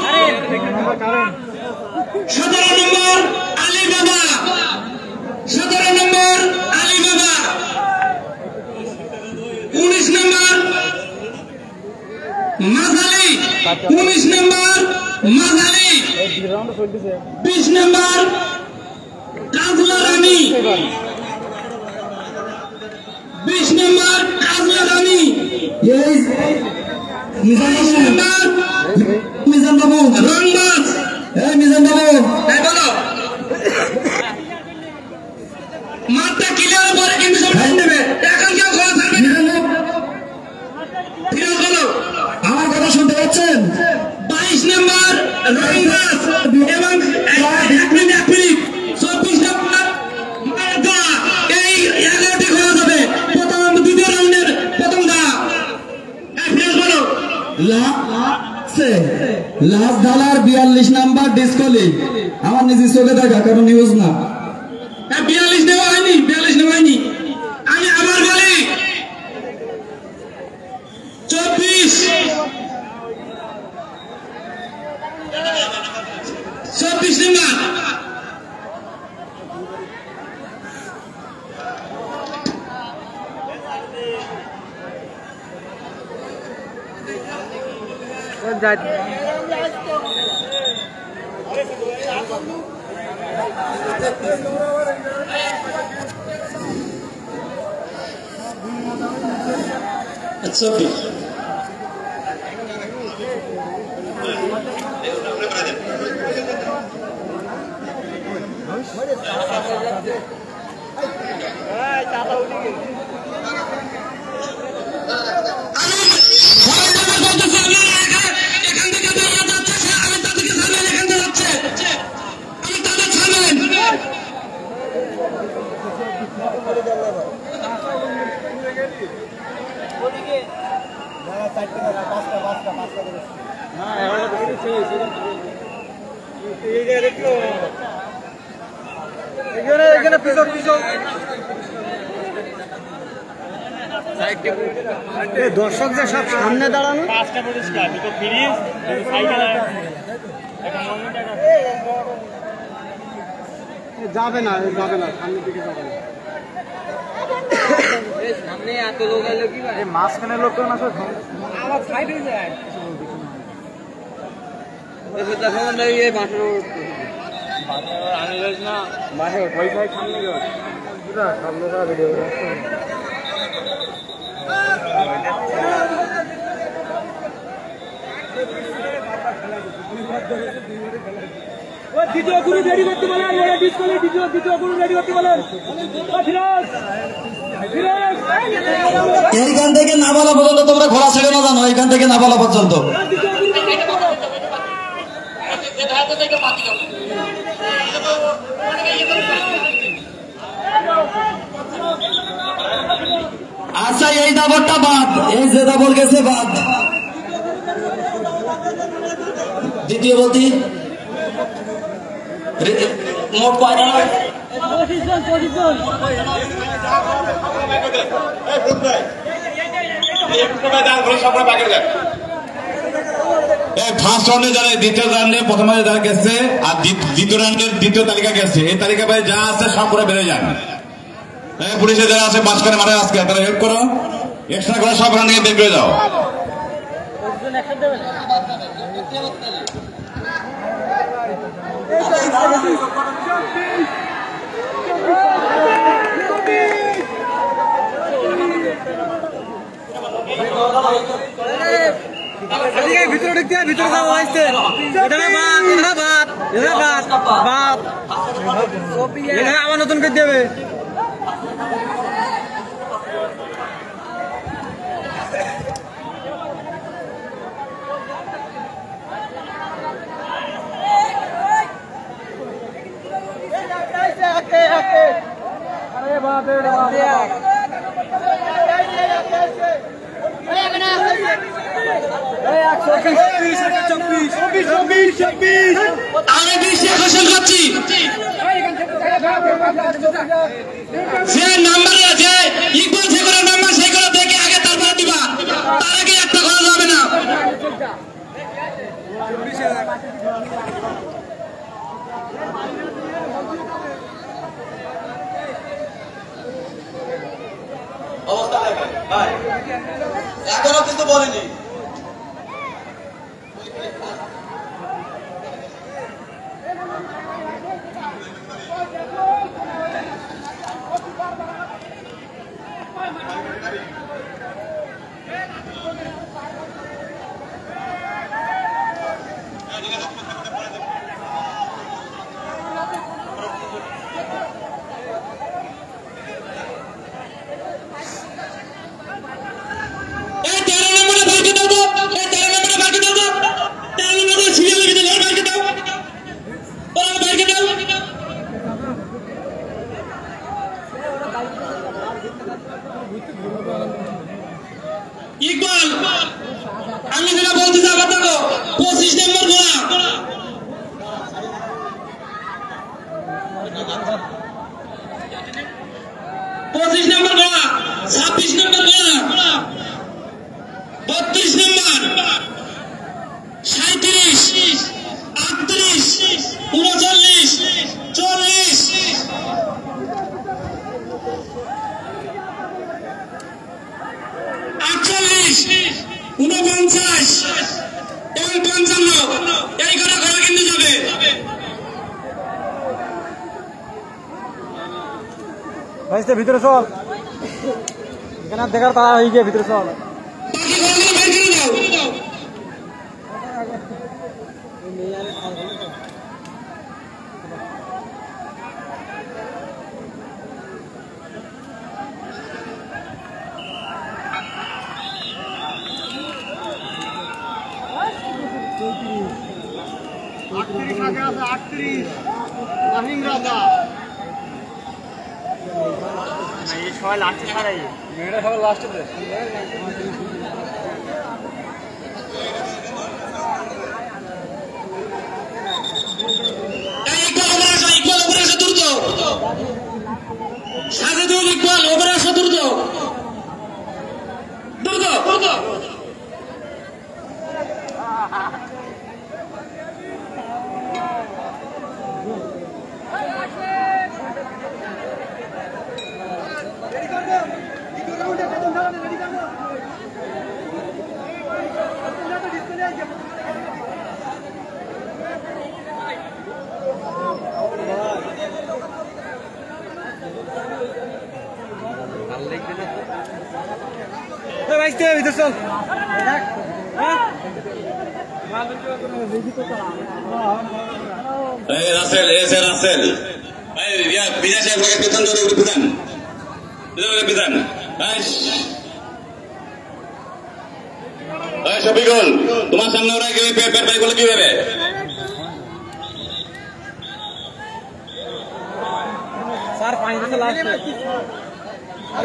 17 নম্বর আলী বাবা, 17 নম্বর আলী বাবা, 19 নম্বর মাঝালি, 19 নম্বর মাঝালি, 20 নম্বর কাজলা রানী, 20 নম্বর কাজলা রানী, মিজান বাবু, রংবাজ, মিজান বাবু, বলো মাঠটা ক্লিয়ার পরে কিন্তু সব নেবে, এখন কেউ খোলা থাকবে না। ফিরে বলো, আমার কথা শুনতে পাচ্ছেন? 22 নম্বর রংবাজ এবং 1 মিনিট 24 নম্বর মালদা, এই 11টি খোলা যাবে প্রথম দ্বিতীয় রাউন্ডের প্রথম দা। ফিরে বলো, লাস্ট ঢালার 42 নাম্বার ডিসকলি, আমার নিজের চোখে দেখা, কারণ নিউজ না। 42 নেওয়া হয়নি, 42 নেওয়া হয়নি। আমি আবার বলি 24 নম্বর আচ্ছা দর্শকদের সব সামনে দাঁড়ানো, যাবে না সামনের দিকে যাবে না। সামনে এত লোক এলো কি ভাই? মাঝখানে লোক কেন আছে? আমার সাইড হয়ে যায়। এই মাঠের আনিল না মাঠে ওই সাইড সামনে গেল পুরো সামনে করা ভিডিও দ্বিতীয় গুরু রেডি করতে বলেন, দ্বিতীয় গুরু রেডি করতে বলেন। এইখান থেকে না বলা পর্যন্ত তোমরা ঘোরা ছিল না জানো, এইখান থেকে না বলা পর্যন্ত। আচ্ছা এই দাবরটা বাদ, এই যে দাবর গেছে বাদ। দ্বিতীয় বলতি মোট কয়টা? ফার্স্ট রাউন্ডে যারা, দ্বিতীয় রাউন্ডে প্রথম যারা গেছে আর দ্বিতীয় রাউন্ডের দ্বিতীয় তালিকা গেছে, এই তালিকা ভাই যা আছে সব করে বেড়ে যান। পুলিশে যারা আছে মাঝখানে মারে আজকে তারা হেল্প করো, এক্সট্রা করে সব রান থেকে বের করে যাও। ভিতরে ঢুকতে ভিতরে যাওয়া হয়েছে, আবার নতুন করে দেবে। আমি বিশ্বে ঘোষণা করছি যে নাম্বার আছে ইকুয়াল যে কোনো নাম্বার সেই করে দেখে আগে তারপরে দিবা, তার আগে একটা করা যাবে না। অবস্থা দেখেন ভাই, এখনো কিন্তু বলেনি। ইকবাল, আমি যেটা বলতে চাই আবার দেখো 25 নম্বর গোলা, 25 নম্বর গোলা, 26 নম্বর গোলা, 32 নম্বর, 37, 38, 39, 40, 48, 49 এবং 55 এই ঘরে ঘরে কিন্তু যাবে। ভিতরে চল, এখানে দেখার তারা হয়ে গিয়ে ভিতরে চল। বাকি ঘরগুলো বের করে দাও। সবাই লাস্টে ছাড়াই, মেয়েরা সবাই লাস্টে দেয়। ইকবাল ওপরে আসো দ্রুত, সাজেদুল ইকবাল ওপরে আসো দ্রুত দ্রুত দ্রুত। ভিতরে চল। রাসেল এসে রাসেল বিদেশে বেতন বিধান বিধান শফিকুল, তোমার সামনে ওরা গুলো কিভাবে স্যার পানি দিতে লাস্টে,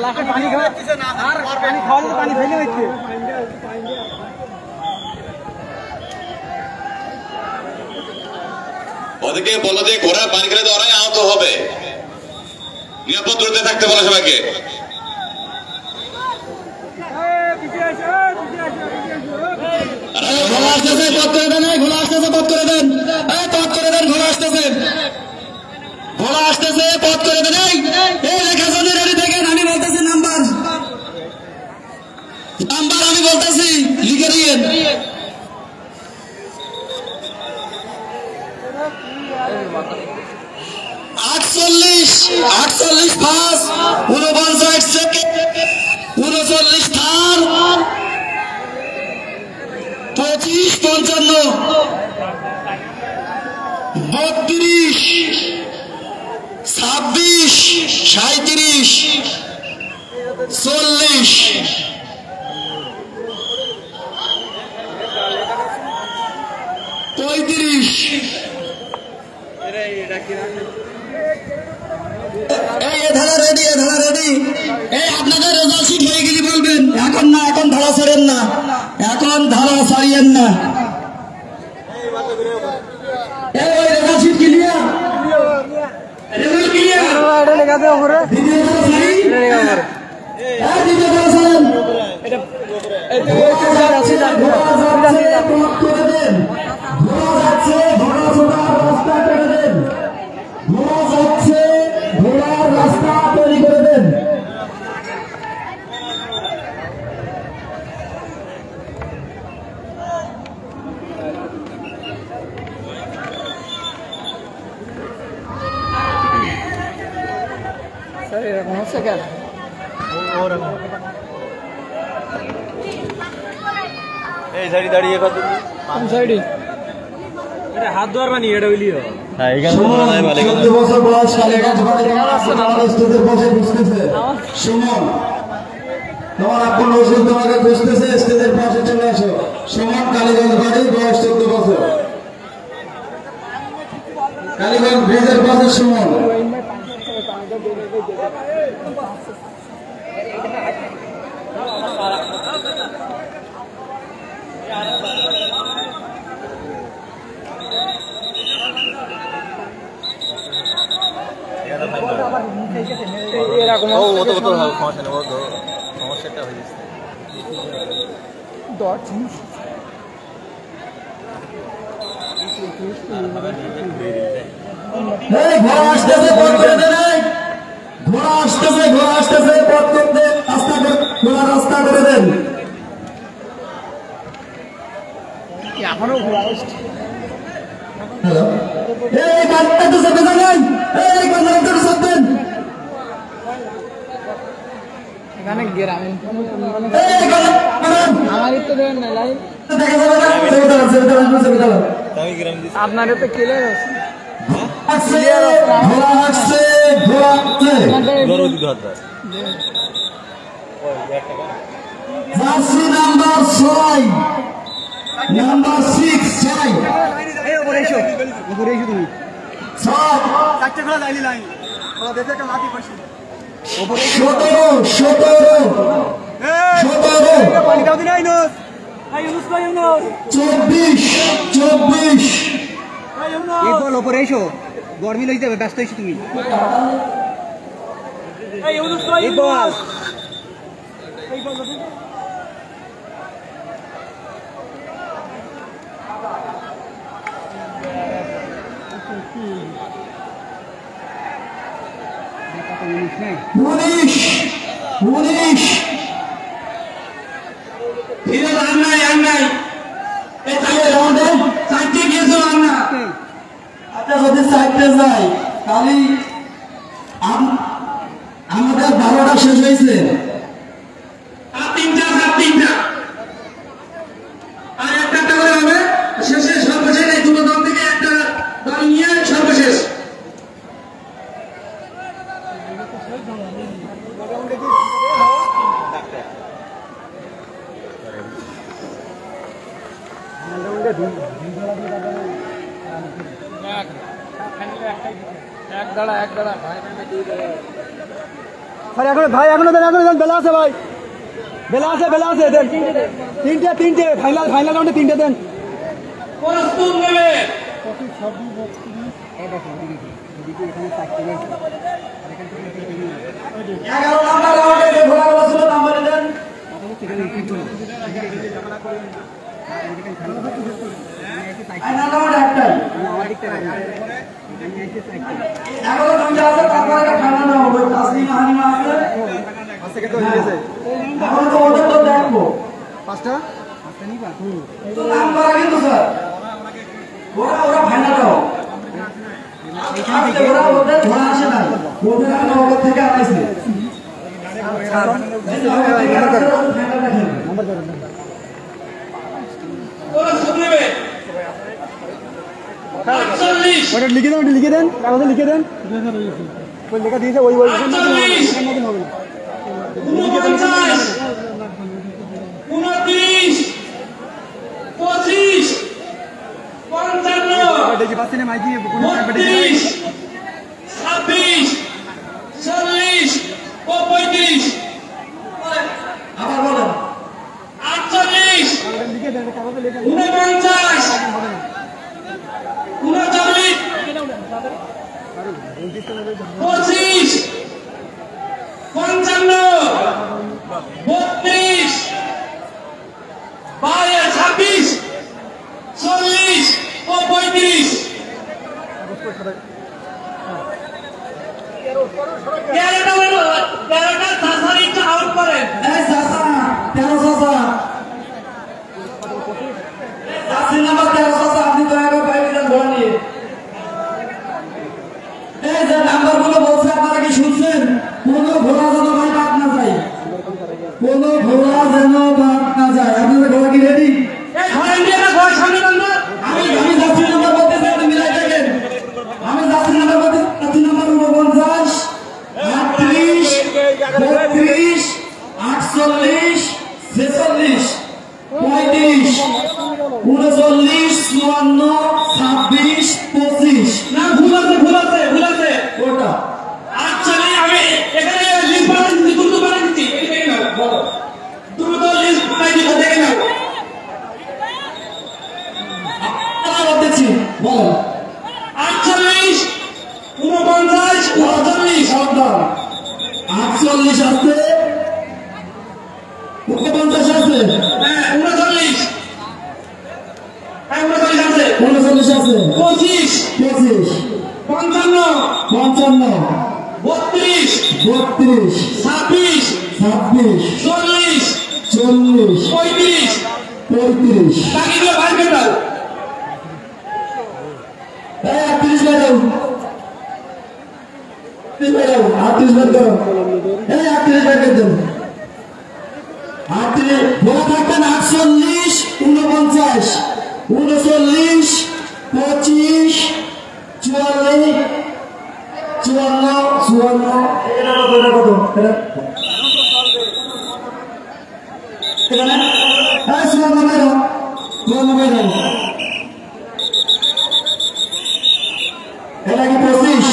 লাস্টে পানি খাওয়া, আর পানি খাওয়ালে পানি ফেলে হচ্ছে। ওদেরকে বলো যে ঘোড়া পানি খেলে তো ওরাই আহত হবে, নিরাপদ দূরত্বে থাকতে বলো সবাইকে। ঘোড়া আসতেছে, পথ করে দেন, ঘোড়া আসতেছে, পথ করে দেন, পথ করে দেন, ঘোড়া আসতেছে, ঘোড়া আসতেছে, পথ করে দেন। এই লেখাজনের রেডি থাকেন, আমি বলতেছি নাম্বার, নাম্বার আমি বলতেছি লিখে দিয়েন। 48, 48 ফার্স্ট, 49 সেকেন্ড, 39 থার্ড, 25, 55, 32, 26, 37, 40, 35, এই ধারা রেডি এই আপনাদের রেজাল্ট শিট হয়ে গেলে বলবেন। এখন না, এখন ধারা ছাড়েন না, এখন ধারা ছাড়িয়েন না। এই result sheet clear, result clear. লেখা দে উপরে দ্বিতীয় ধারা ছাড়ি, দ্বিতীয় ধারা ছাড়েন। ঘোড়া যাচ্ছে, ব্লক করে দেন। ঘোড়া যাচ্ছে, ঘোড়া ছোটার রাস্তা করে দেন। ঘোড়া যাচ্ছে, ঘোড়ার রাস্তা তৈরি করে দেন। স্যার এরকম হচ্ছে কেন? এই সাইডে দাঁড়িয়ে কত কোন সাইডে? হাত ধোয়ার মানে এটা হইলিও। হ্যাঁ, এখানে 14 বছর বয়স কালীগঞ্জ বাড়ি আমাদের স্টেজের বসে বুঝতেছে। সুমন, তোমার আপন ওষুধ তোমাকে বুঝতেছে, স্টেজের পাশে চলে আসো। সুমন, কালীগঞ্জ বাড়ি, বয়স 14 বছর, কালীগঞ্জ ব্রিজের পাশে সুমন। এরকম সমস্যাটা হয়ে গেছে। এই ঘোড়া আসতেছে, পথ করে দেন। ঘোড়া আসতেছে, ঘোড়া আসতেছে, পথ করে দেন, রাস্তা করে, ঘোড়া রাস্তা করে দেন। এখনো ঘোরা আসছে। হ্যালো, এই গাড়িটা তো চেপে যাবেন, এই গাড়িটা তো চাপবেন, এখানে গ্রামীণ এই গাড়ি আমারই তো দেন না লাইন দেখা যাবে না, চেপে দাও। আমি গ্রাম দিছি। আপনারও তো ক্লিয়ার আছে। আসছে, ঘোড়া আসছে, ঘোড়া আসছে। গরু দিতে হাত দাও। জার্সি নাম্বার 6, নাম্বার 6, 6, এই উপরে এসো তুমি 6, চারটে খোলা লাইন লাইন ওরা দেখে একটা লাঠি পড়ছে 17, পানি দাও দিন আইনস আই ইউনুস ভাই ইউনুস 24, এই বল উপরে এসো গরমি লই যাবে ব্যস্ত হইছো তুমি এই ইউনুস ভাই এই বল এই বল উনিশ যদি চাইতে যাই তাহলে আমাদের 12টা শেষ হয়েছে। আর তিনটা আর একটা করে হবে শেষে সর্বশেষ এই দুটো দল থেকে একটা দল নিয়ে সর্বশেষ ভাই এখনো দেন বেলা আছে ভাই বেলা আছে দেন তিনটে ফাইনাল রাউন্ডে তিনটে দেন প্রস্তুত নেবে 11 নাম্বার রাউন্ডে যে ঘোড়াগুলো ছিল নাম্বার দেন। ফাইনাল রাউন্ড একটাই। 11 দুইটা আছে, তারপরে একটা খেলা নেওয়া হবে। তাসলিমা হানিমা আছে। এখন তো ওদের তো দেখবো। পাঁচটা তো নাম্বার কিন্তু স্যার ওরা ফাইনাল দাও। ওরা ওদের ঘোড়া আসে না, ওদের আমরা ওদের থেকে আনাইছে। প্রস্তুত নেবে 48 ওটা লিখে দেন কাগজে লিখে দেন ওই লেখা দিয়েছে ওই 48 হবে 49 29 25 55 দেখি পাচ্ছি না মাইকি 32 26 40 25 55 32 26 40 ও 35 তেরোটা সাসারি একটু আউট করেন। এই চাচা 13 চাচা চাষি নাম্বার 13 চাচা আপনি দয়া করে বাইরে যান ধরে নিয়ে। এই যে নাম্বারগুলো বলছে আপনারা কি শুনছেন? কোনো ঘোড়া যেন ভাই বাদ না যায়, কোনো ঘোড়া যেন বাদ না যায়। আপনাদের ঘোড়া কি রেডি? এই ঘরে নিয়ে না ঘর সামনে বান্ধব। আমি যাত্রী নাম্বার বলতেছি, আপনি মিলাই দেখেন। আমি যাত্রী নাম্বার বলতেছি, যাত্রী নাম্বার 49 38 32 48 46 35 39 54 26 25। না ভুল আছে ওটা actually আমি এখানে লিস্ট বানাই দিচ্ছি, দ্রুত বানাই দিচ্ছি, এই দেখে নাও বলো দ্রুত লিস্ট বানাই দিচ্ছি, দেখে নাও। আপনারা বলতেছি বলেন 48 49 48 সাবধান 48 আছে, 49 আছে, হ্যাঁ 39 হ্যাঁ 39 আছে 39 আছে, 25 25 55 55 32 32 26 26 40 40 35 35। বাকিগুলো ভাই পেটাল। এই 38 বেরো, 38 বেরো, 38 বের করো। এই 38 বের করে দেন। 38 বলে থাকবেন 48 49 39 25 44 54 এটা কত এটা এখানে এই 54 বেরো, 54 বেরো। এটা কি 25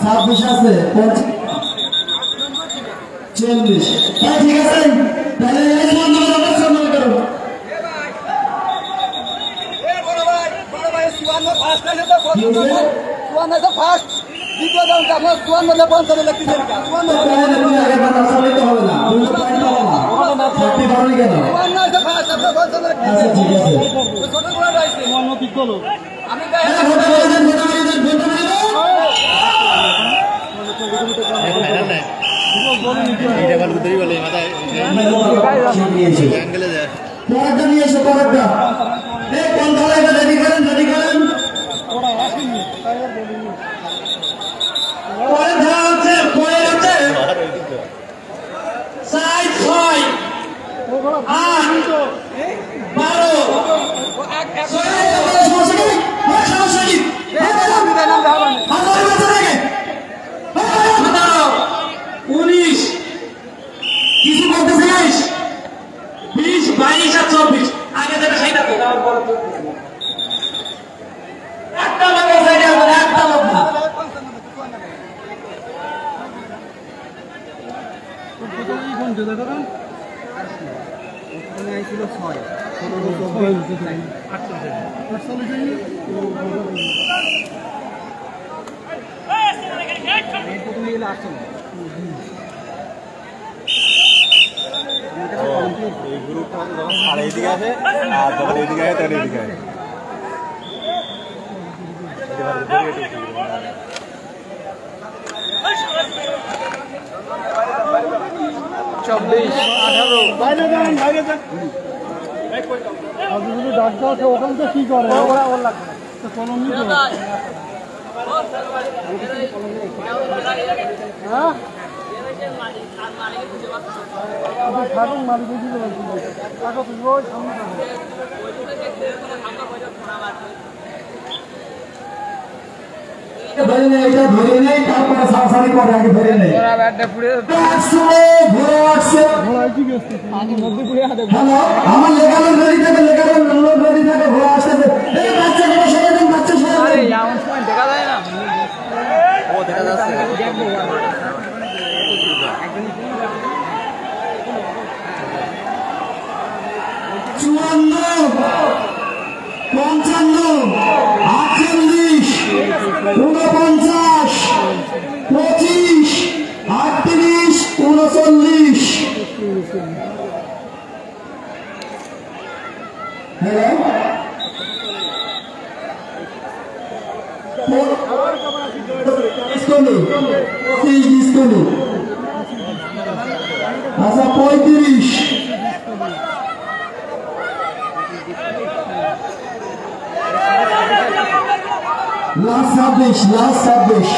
26 আছে 40 ঠিক আছে, তাহলে এই সম্মান করো। ফার্স্ট দ্বিতীয় দাম আপনার 54 55 লিখতেছেন কেন? 54 আগে বাতা চালিত হবে না, দুটো পয়েন্ট হবে না, থাকতে পারলি কেন? আছে ফার্স্ট আপনার 55 আচ্ছা ঠিক আছে, ছোট করে রাখছি আমি ভোট করে দেন, ভোট করে দেন, ভোট করে দেন। পরেরটা নিয়ে এসো, পরেরটা। এই কোন দলে রেডি করেন, রেডি করেন। পরে ধরা হচ্ছে পরে হচ্ছে 4 6 8 12 19 কিছু বলতেছিস? 20 22 আর 24 আগে যেটা সেটা তো একটা লোক আছে, একটা লোক না। ছিল 6 এই গ্রুপটা যখন সাড়ে এদিকে আসে আর যখন এদিকে আসে তখন এদিকে আসে। ওখান থেকে কি করে ওর লাগবে হ্যাঁ ধরে নেই, এটা ধরে নেই, তারপরে সারি করে আগে ধরে নেই। হ্যালো, আমার লেখানোর রেডি থাকে, লেখানোর রেডি থাকে, ঘোড়া আসতেছে। এই বাচ্চাগুলো সরে দিন, বাচ্চা সরে দিন। দেখা যায় না ও দেখা যাচ্ছে 54 55 48 49 ডিসকোনি 25 ডিসকোনি আচ্ছা 35 লাস্ট 26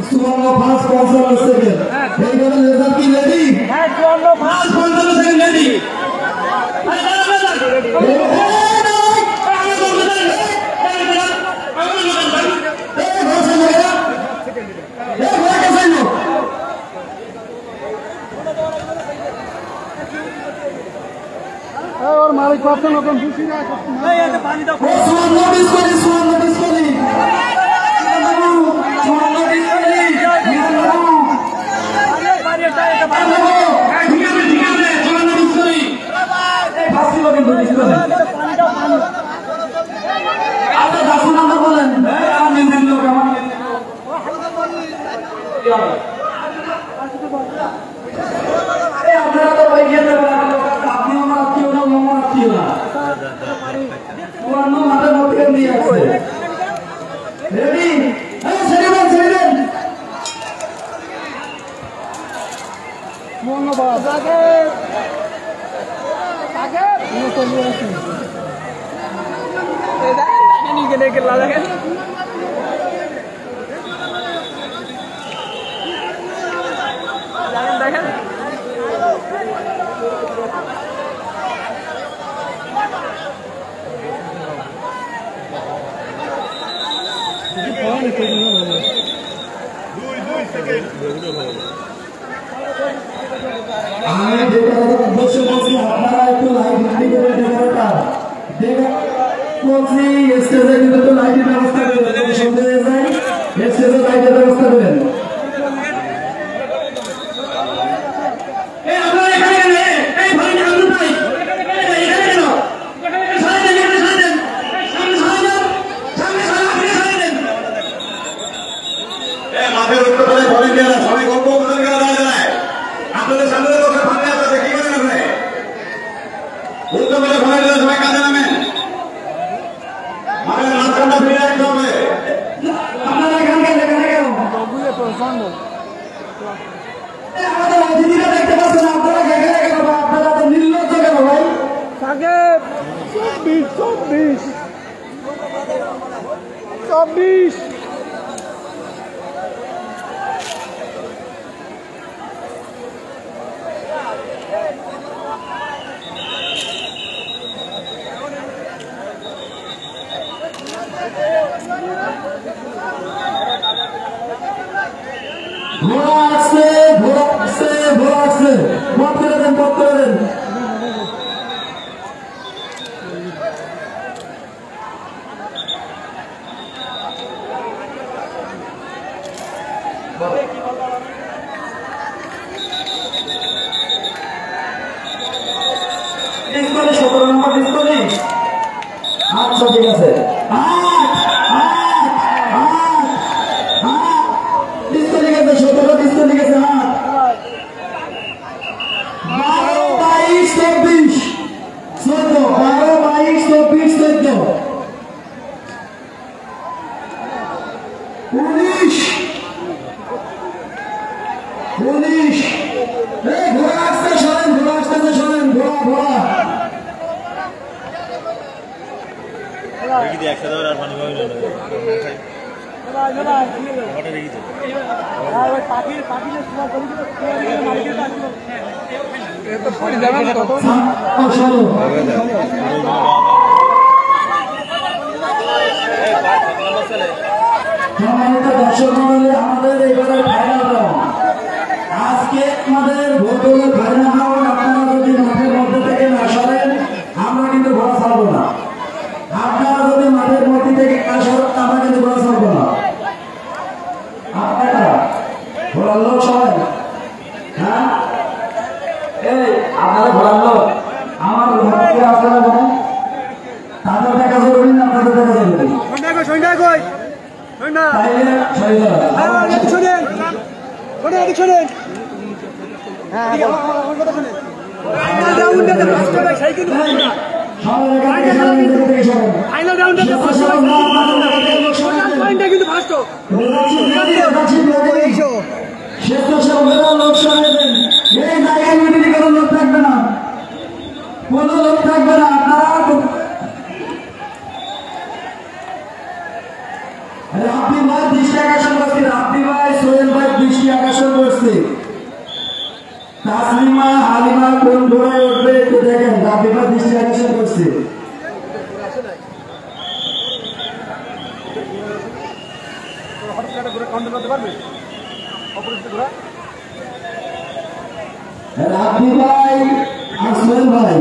চুয়ান্ন ফার্স্ট 55 সেকেন্ড এইখানে রেজাল্ট কি রেডি? হ্যাঁ 54 ফার্স্ট 55 সেকেন্ড রেডি और मालिक पास नতুন খুশি না এই এতে পানি দাও 54 ডিসকোনি 54 ডিসকোনি আপনারা তো ভাই খেতে পারেন আপনি আমার আত্মীয় না আমার আত্মীয় না পুরানো মাঠের মধ্যে নিয়ে আসছে রেডি হ্যাঁ ছেড়ে দেন ধন্যবাদ আগে আগে নিয়ে চলে আসুন এই দেখেন নিয়ে গেলে গেলা দেখেন দেখেন আমি যেটা উদ্দেশ্য বলছি আপনারা একটু লাইট হান্ডি করে ডেকোরেটর বলছি স্টেজে কিন্তু একটু লাইটের ব্যবস্থা করেন সন্ধ্যে হয়ে যায় স্টেজে লাইটের ব্যবস্থা করেন মাঠের উত্তরে ভলেন্টিয়াররা সবাই গল্প করতে দাঁড়ায় আপনাদের সামনে লোকের ফাঁকে আছে কি করেন আপনি উত্তরে ভলেন্টিয়াররা সবাই কাজে নামেন মাঠের মাঝখানটা ফিরে রাখতে হবে আপনারা এখানে কেন আমাদের অতিথিরা দেখতে পাচ্ছেন আপনারা এখানে কেন আপনারা তো নির্লজ্জ কেন ভাই আগে 24 ঘোড়া আসছে পথ করে দেন ডিসকোনি 17 নম্বর ডিসকোনি আচ্ছা ঠিক আছে ডিসকোনি গেছে 17 ডিসকোনি গেছে 19 এই ঘোড়া আসতে শোনেন ঘোড়া রেখে দিয়ে একসাথে আর পানি পাবি দর্শক মন্ডলী আমাদের এবারে ফাইনাল রাউন্ড আজকে আমাদের ভোটগুলো ফাইনাল রাউন্ড আপনারা যদি মাঠের মধ্যে থেকে না সরেন আমরা কিন্তু ঘোড়া ছাড়বো না আপনারা যদি মাঠের মধ্যে থেকে না সরেন আমরা কিন্তু ঘোড়া ছাড়বো না আপনারা ঘোড়ার লোক সবাই হ্যাঁ এই আপনারা ঘোড়ার লোক আমার ঘোড়াকে আপনারা বলেন তাদের দেখা জরুরি না আপনাদের দেখা জরুরি তাইলে সরে যাওয়া ফাইনাল রাউন্ডে কিন্তু ফার্স্ট লোক থাকবে না, কোনো লোক থাকবে না। রাব্বি ভাই দৃষ্টি আকর্ষণ করছে, রাব্বি ভাই সোহেল ভাই দৃষ্টি আকর্ষণ করছে। তাসলিমা হালিমা কোন ঘোড়ায় উঠবে একটু দেখেন, রাব্বি ভাই দৃষ্টি আকর্ষণ করছে। রাব্বি ভাই আর সোহেল ভাই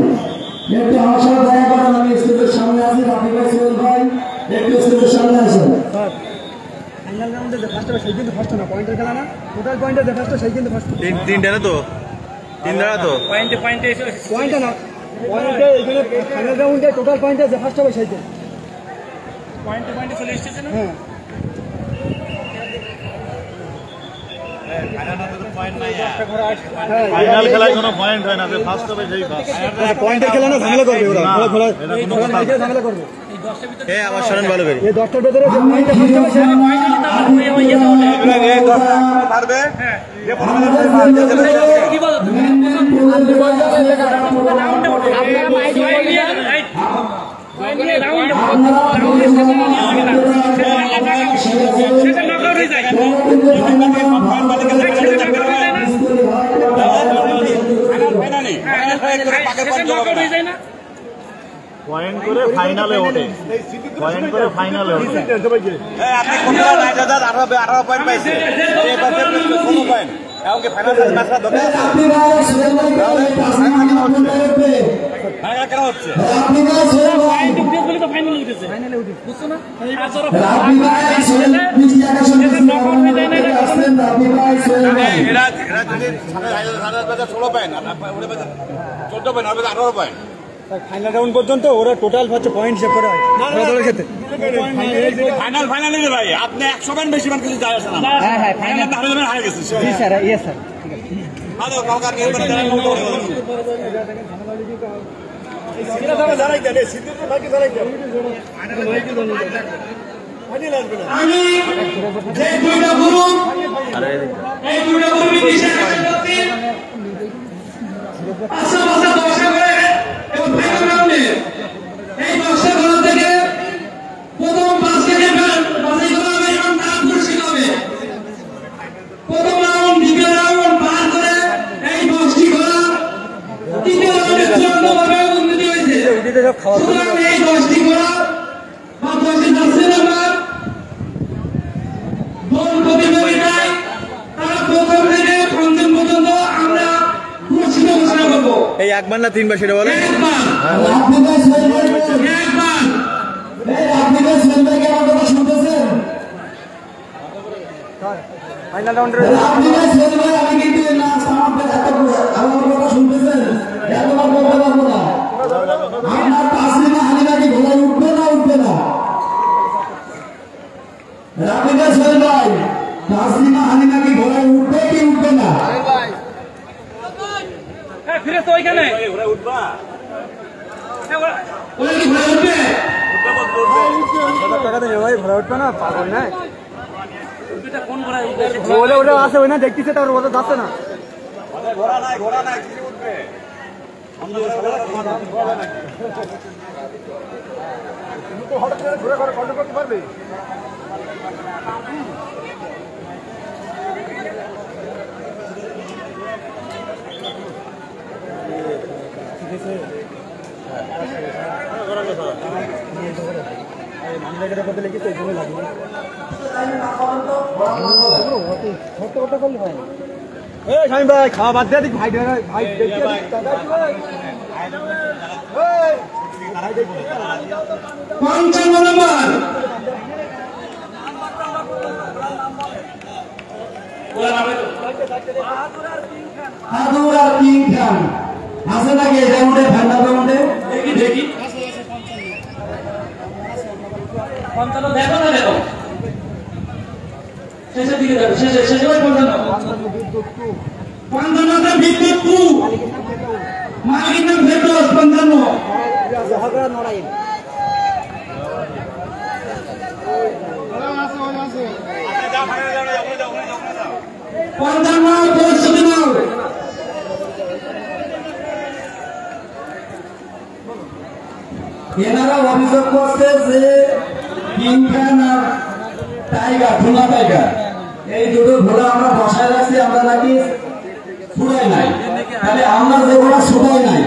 একটু আমার সাথে দেখা করেন, আমি স্টেজের সামনে আছি। রাব্বি ভাই সোহেল ভাই একটু স্টেজের সামনে আসেন। ফাইনাল রাউন্ডে যে ফার্স্ট হবে সেই কিন্তু ফার্স্ট না, পয়েন্টের খেলা না, টোটাল পয়েন্টে যে ফার্স্ট সেই কিন্তু ফার্স্ট। তিনটা না তো, তিনটা তো পয়েন্টে না, পয়েন্টে এখানে ফাইনাল রাউন্ডে টোটাল পয়েন্টে যে ফার্স্ট হবে সেই পয়েন্টে চলে এসেছে না। হ্যাঁ ফাইনাল খেলায় কোনো পয়েন্ট হয় না, যে ফার্স্ট হবে সেই ফার্স্ট। পয়েন্টের খেলা না, ঝামেলা করবে ওরা, ঝামেলা করবে। এ আমার শরণ ভালো করে এই 10টার ভেতরে যে পয়েন্টে ফার্স্ট হবে সেই পারবে। পয়েন্ট করে ফাইনালে ওঠে, পয়েন্ট করে ফাইনালে ওঠে। আপনি 18 পয়েন্ট পাইছে, কোনো পয়েন্ট এমনকি ফাইনাল ম্যাচটা ধরে কেন হচ্ছে? ফাইনাল রাউন্ড পর্যন্ত ওরা টোটাল হচ্ছে পয়েন্ট হিসাব করা হয় ক্ষেত্রে। ফাইনালে ভাই আপনি 100 পয়েন্ট বেশি মান কিছু যায় আসে না। হ্যাঁ হ্যাঁ ফাইনাল হারে গেছে। জি স্যার, ইয়েস স্যার, ঠিক আছে। হ্যালো কালকার নিয়ে করে জানাই দেন, সিদ্দিক ভাইকে জানাই দেন। আমি যে দুইটা গ্রুপ, এই দুইটা গ্রুপই দিশা করতে আশেপাশে দর্শক করে এবং ফাইনাল রাউন্ডে এই দর্শক ঘর থেকে প্রথম 5 সেকেন্ড বাছাই করা হবে এবং তার পুরস্কৃত হবে। প্রথম রাউন্ড, দ্বিতীয় রাউন্ড পার করে এই 10টি ঘোড়া তৃতীয় রাউন্ডে চূড়ান্তভাবে উন্নীত হয়েছে। সুতরাং এই 10টি ঘোড়া বা 10টি জার্সি নাম্বার দল প্রতিযোগিতায় তারা প্রথম থেকে পঞ্চম পর্যন্ত আমরা পুরস্কৃত ঘোষণা করবো। এই একবার না তিনবার সেটা বলে? একবার ফাইনাল রাউন্ডের ফিরে তো ওইখানে উঠবা টাকা দেবে ভাই, ঘোরা উঠবে না, পাগল না ওটা ওটা আছে, ওই না দেখতেছে, তার ওটা যাচ্ছে না। ঘোড়া নাই, ঘোড়া নাই, কি উঠবে? হঠাৎ করে ঘুরে ঘরে কন্ট্রোল করতে পারবে? শামিম ভাই খাওয়া বাদ দিয়ে ভাই ভাই 55 নম্বর আদুর আর কিং খান আছে নাকি এই রাউন্ডে? ফাইনাল রাউন্ডে দেখি দেখি 55 দেখো না, দেখো শেষের দিকে যাবে, শেষে 55 বিদ্যুৎ মালিকের নাম ফেরদৌস 55 ঝগড়া নড়াইল 55 পরিস্থিতি নাও এনারা অভিযোগ করছে যে কিং খান আর টাইগার ভোলা টাইগার এই দুটো ভোলা আমরা বসায় রাখছি, আমরা নাকি ছুটাই নাই। তাহলে আমরা যে ভোলা ছুটাই নাই,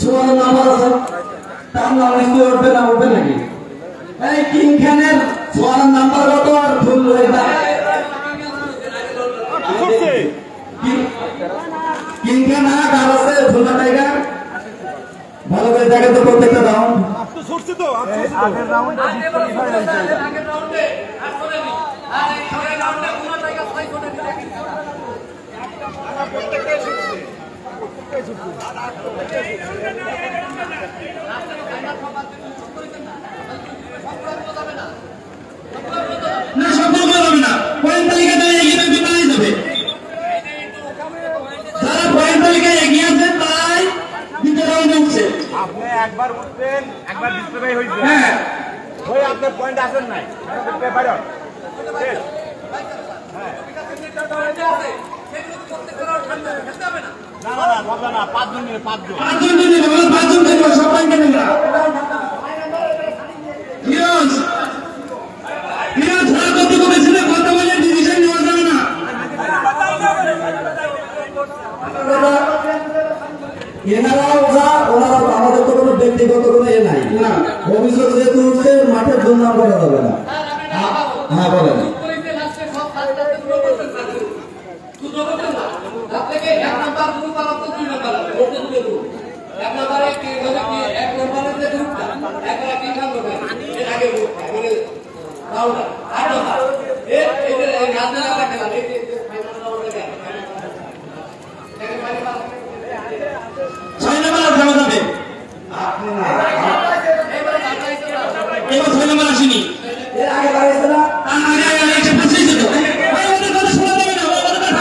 ছোয়ার নাম্বার আছে, তার নাম নিশ্চয়ই উঠবে না, উঠবে নাকি? এই কিং খানের ছোয়ার নাম্বার কত আর ফুল কিং খান কার আছে ভোলা টাইগার ভালো করে দেখে তো প্রত্যেকটা রাউন্ড আগের রাউন্ডে ডিসকোয়ালিফাই হয়েছে না সফল হবে না পয়েন্ট তালিকাটা এগিয়ে থাকবে তাই যাবে যারা পয়েন্ট তালিকায় এগিয়ে আছে তাই দ্বিতীয় রাউন্ডে উঠছে আপনি একবার উঠবেন একবার ডিসপ্লে হয়েছে হ্যাঁ ওই আপনার পয়েন্ট আসেন নাই বাইরে না না না হবে না 5 জন নিয়ে 5 জন পাঁচজন যদি বলেন পাঁচজন থেকে সব পয়েন্ট নেবে না ফিরোজ ফিরোজ ধরা করতে বলেছিল কথা বলে ডিভিশন নেওয়া যাবে না এনারাও যা ওনারা আমাদের তো কোনো ব্যক্তিগত কোনো এ নাই না, অভিযোগ যেহেতু উঠছে মাঠের জন্য করা যাবে না। হ্যাঁ বলেন ছয় নম্বর আর যাওয়া যাবে এবার ছয় নম্বর আসেনি এর আগে বাড়িয়েছে না আগে আগে এসে ফাঁসিয়েছে তো ওদের কথা শোনা যাবে না ওদের কথা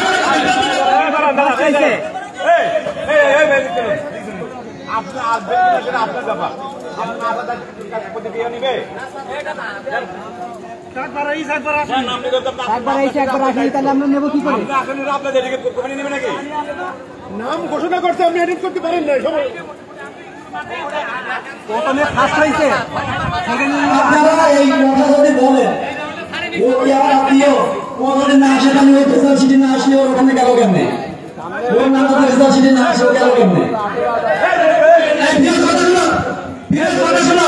আপনি আসবেন কিনা সেটা আপনার ব্যাপার আপনি আলাদা প্রতিক্রিয়া নিবে একবার এসে একবার আসেনি তাহলে আমরা নেবো কি করে আপনাদের কোম্পানি নেবে নাকি নাম ঘোষণা করতে আপনি এডিট করতে পারেন না প্রথমে ফার্স্ট হয়েছে আপনারা এই কথা যদি বলেন ও কি আমার আত্মীয়, ও যদি না আসে তাহলে ওই ফেসাল সিটি না আসলে ওর ওখানে গেল কেমনে, ওর নাম তো ফেসাল সিটি না আসে ও গেল কেমনে? ফিরোজ কথা শোনো ফিরোজ কথা শোনো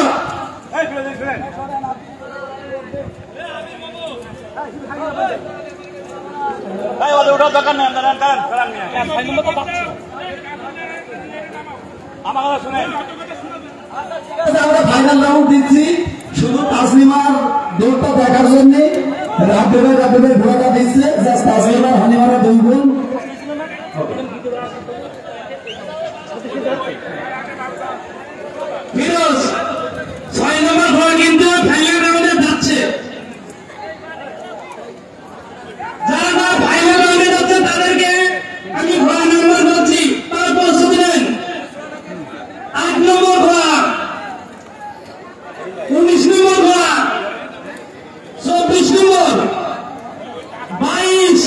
ওটার দরকার নেই আমার কথা শুনেন আমরা ফাইনাল রাউন্ড দিচ্ছি শুধু তাসলিমার দৌড়টা দেখার জন্য। রাব্বিবের ঘোড়াটা দিচ্ছে জাস্ট তাসলিমার হানিমারা 2 গুণ। ফিরোজ 6 নম্বর ঘোড়া কিন্তু ফাইনাল রাউন্ডে যাচ্ছে যারা ফাইনাল রাউন্ডে যাচ্ছে তাদেরকে আমি ঘোড়া নাম্বার বলছি তারা প্রস্তুতি নেন 8 নম্বর ঘোড়া 19 নম্বর ঘোড়া 24 নম্বর 22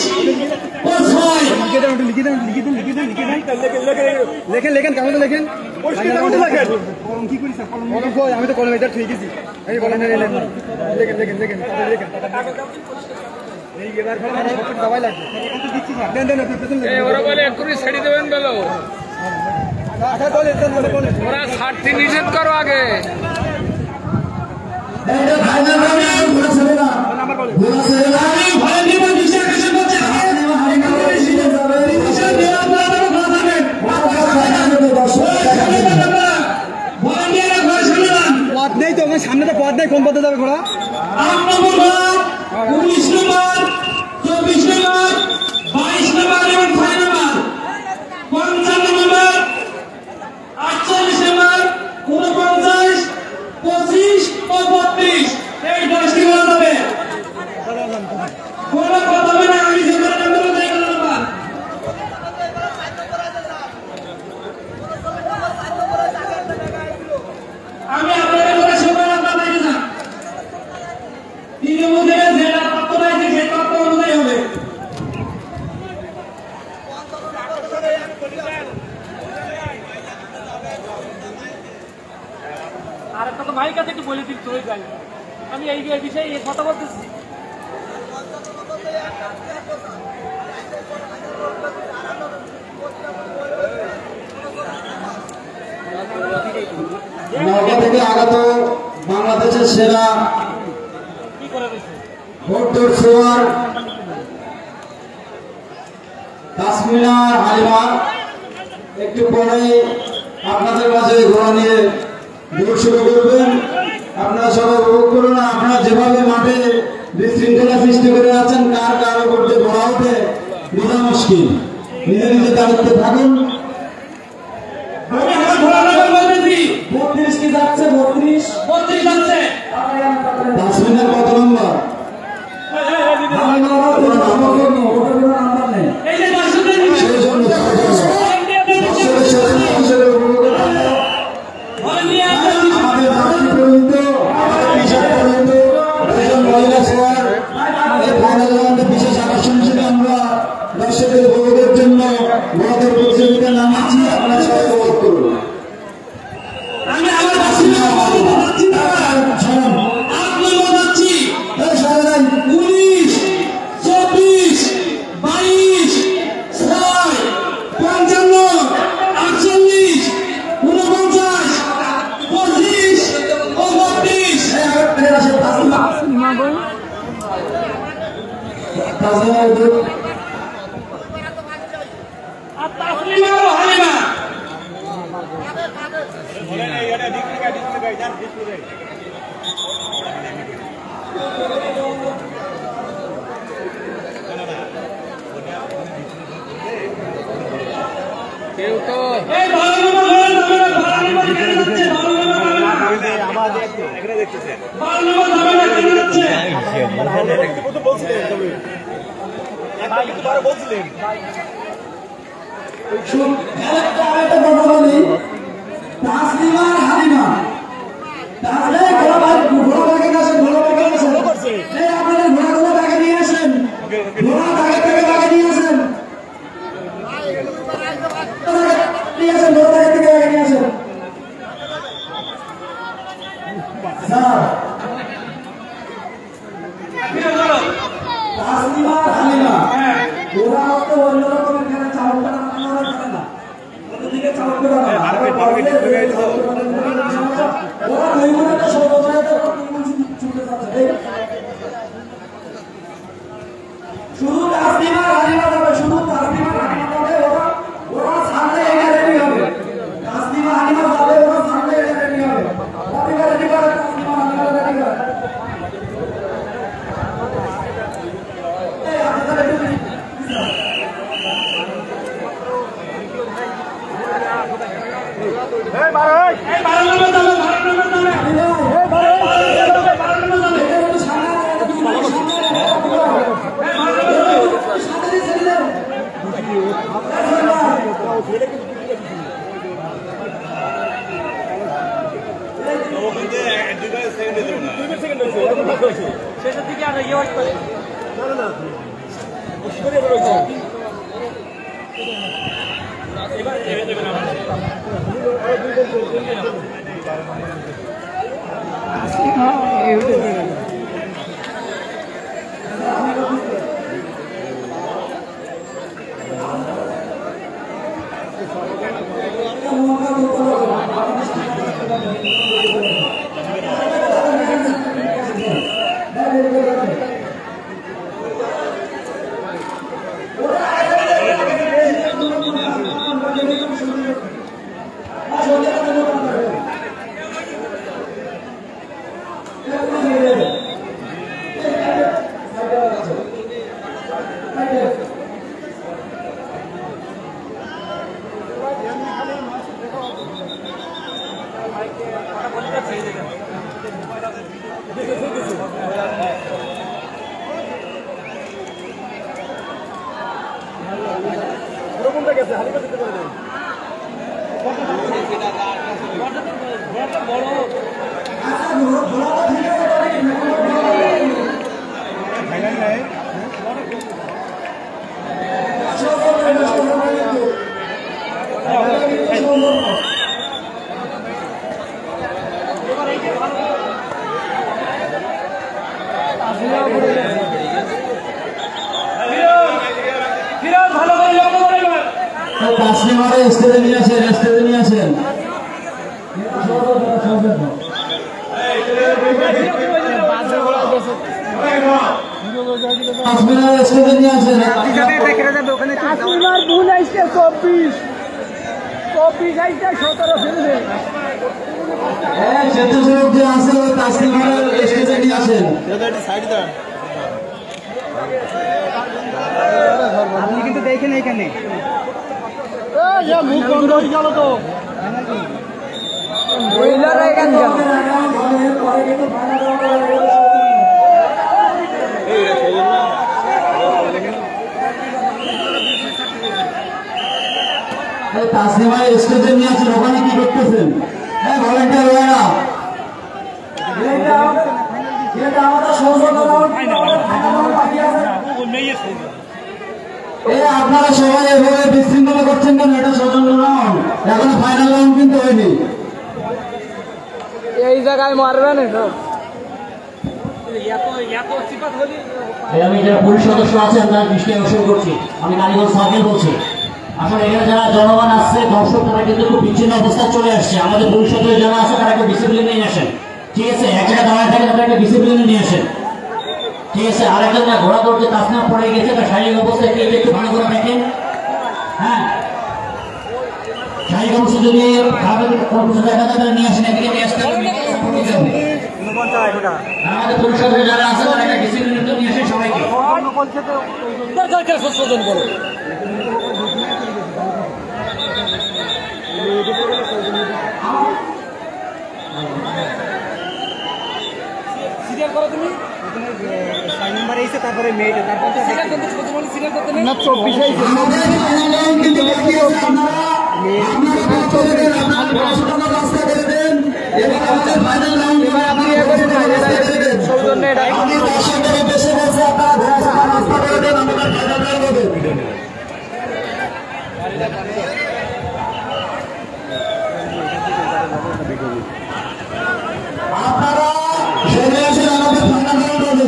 ও 6 লেখেন কাগজে লেখেন কি করিস আমি তো কলম এটা ঠিক গেছি আমি বলেন লেখেন এবার সবাই লাগবে ওরা বলে এক্ষুনি ছেড়ে দেবেন বলো ওরা ছাড়তে নিষেধ করো আগে এটা ফাইনাল রাউন্ডে ঘোড়া ছেড়ে না, ঘোড়া ছেড়ে না। আমি ভয় নিব দিশা কাছে বলছে তাসলিমা হানিমারা সিটে যাবে। দিশা দেওয়া আপনারা ঘোড়া থাকবেন ভলান্টিয়াররা ঘোড়া সামনে যান পথ নেই তো সামনে তো পথ নেই কোন পথে যাবে ঘোড়া 8 নম্বর ঘোড়া 19 নম্বর 24 নম্বর 22 নম্বর এবং 6 নম্বর 55 নম্বর 48 নম্বর 49 25 ও 32 এই 10টি ঘোড়া যাবে কোনো কথা হবে না আমি যে ঘোড়া নাম্বার ওই ঘোড়া নাম্বার আর একটা তো ভাইয়ের কাছে একটু বলে দিতে হয়ে যায়, আমি এই বিষয়ে কথা বলতেছি। নওগাঁ থেকে আগত বাংলাদেশের সেরা ভোটর সোয়ার তাসমিনা হালিমা একটু পরে আপনাদের মাঝে ঘোড়া নিয়ে দৌড় শুরু করবেন। আপনারা সবাই উপভোগ করুন। আপনারা যেভাবে মাঠে বিশৃঙ্খলা সৃষ্টি করে আছেন, কার কার উপর দিয়ে ঘোড়া ওঠে বোঝা মুশকিল। নিজে নিজে দায়িত্বে থাকুন। 32 কি যাচ্ছে? 32 যাচ্ছে। তাসমিনার কত নম্বর? বিশেষ আকর্ষণ হিসেবে আমরা দর্শকের উপভোগের জন্য বড়দের প্রতিযোগিতা নামাচ্ছি। আপনারা সবাই উপভোগ করুন। আমি আবার যাচ্ছি না, যাচ্ছি 19, 24, 22, 6, 55, 48, 49, 25 ও 32। আর তাসলিমা ও হালিমা কেউ তো এই ভালো নম্বর যাচ্ছে, ভালো নম্বর যাচ্ছে। আরেকটা কথা বলি, তাসলিমা হালিমা ঘোড়া ব্যাগে আসেন, ঘোড়া ব্যাগে আসেন। এই আপনাদের ঘোড়াগুলো ব্যাগে নিয়ে আসেন, ঘোড়া ব্যাগে থেকে ব্যাগে নিয়ে আসেন, নিয়ে আসেন, ঘোড়া ব্যাগে থেকে ব্যাগে নিয়ে আসেন। স্যার তাসলিমা হালিমা ওরা তো অন্যরকম এখানে চাউল করা না, ওদিকে চাউল করা না, ওরা দুই মিনিটে শুধু তাসলিমা হালিমা যাবে, শুধু তাসলিমা হালিমা যাবে। ওরা সামনে এগিয়ে রেডি হবে, তাসলিমা হালিমা যাবে, ওরা সামনে এগিয়ে রেডি হবে। তাসলিমা রেডি করে, তাসলিমা হালিমা রেডি করে। শেষের দিকে আর ইয়ে ওয়েট করে তাসলিমারে স্টেজে নিয়ে আসেন, স্টেজে নিয়ে আসেন। তাসলিমারে স্টেজে নিয়ে আসেন। তাসলিমার ভুল আসছে 24 আসছে 17 ফেলবে। স্বেচ্ছাসেবক যে আছে ওই তাসলিমারে স্টেজে নিয়ে আসেন। আপনি কিন্তু দেখেন এখানে মুখ বন্ধ হয়ে গেল তো মহিলারা এখানে তাসলিমারে স্টেজে নিয়ে আসেন। ওখানে কি করতেছেন? হ্যাঁ, ভলেন্টিয়ার ভাইরা, এটা আমাদের সৌজন্য আপনারা সবাই এভাবে বিশৃঙ্খলা করছেন কেন? এটা সৌজন্য রাউন্ড, এখন ফাইনাল রাউন্ড কিন্তু হয়নি। এই জায়গায় মারবেন আমি যারা পুলিশ সদস্য আছেন তার দৃষ্টি আকর্ষণ করছি। আমি কালীগঞ্জ সার্কেল বলছি। আসলে এখানে যারা জনগণ আসছে, দর্শক, তারা কিন্তু খুব বিচ্ছিন্ন অবস্থায় চলে আসছে। আমাদের পুলিশ সদস্য যারা আছে তারা একটু ডিসিপ্লিনে নিয়ে আসেন, ঠিক আছে? এক জায়গায় দাঁড়ায় থাকে তারা একটা ডিসিপ্লিনে নিয়ে আসেন, ঠিক আছে? আর একজন ঘোড়া দৌড়তে তাসনা পড়ে গেছে, তার শারীরিক অবস্থা একটু ভালো করে দেখেন। হ্যাঁ, শারীরিক অবস্থা যদি দেখা যায় তারা নিয়ে আসেন, এদিকে নিয়ে আসতে হবে। আমাদের পুলিশ সদস্য যারা আছে তারা একটা ডিসিপ্লিনে নিয়ে আসেন সবাইকে। সিরিয়াল করো তুমি 6 নাম্বার এসে তারপরে মেয়েটা তারপর সিরিয়াল করতে সিরিয়াল করতে না 24 এসে আমাদের ফাইনাল রাউন্ড কিন্তু বাকি আছে। আপনারা রাস্তা করে দেন। এবার আমাদের ফাইনাল রাউন্ড, এবার আপনি সৌজন্য এটা আমি দর্শকদের উদ্দেশ্যে বলছি, আপনারা রাস্তা করে দেন, আমাদের ফাইনাল রাউন্ড হবে। আপনারা সরে আসেন, আমাদের ফাইনাল রাউন্ড হবে।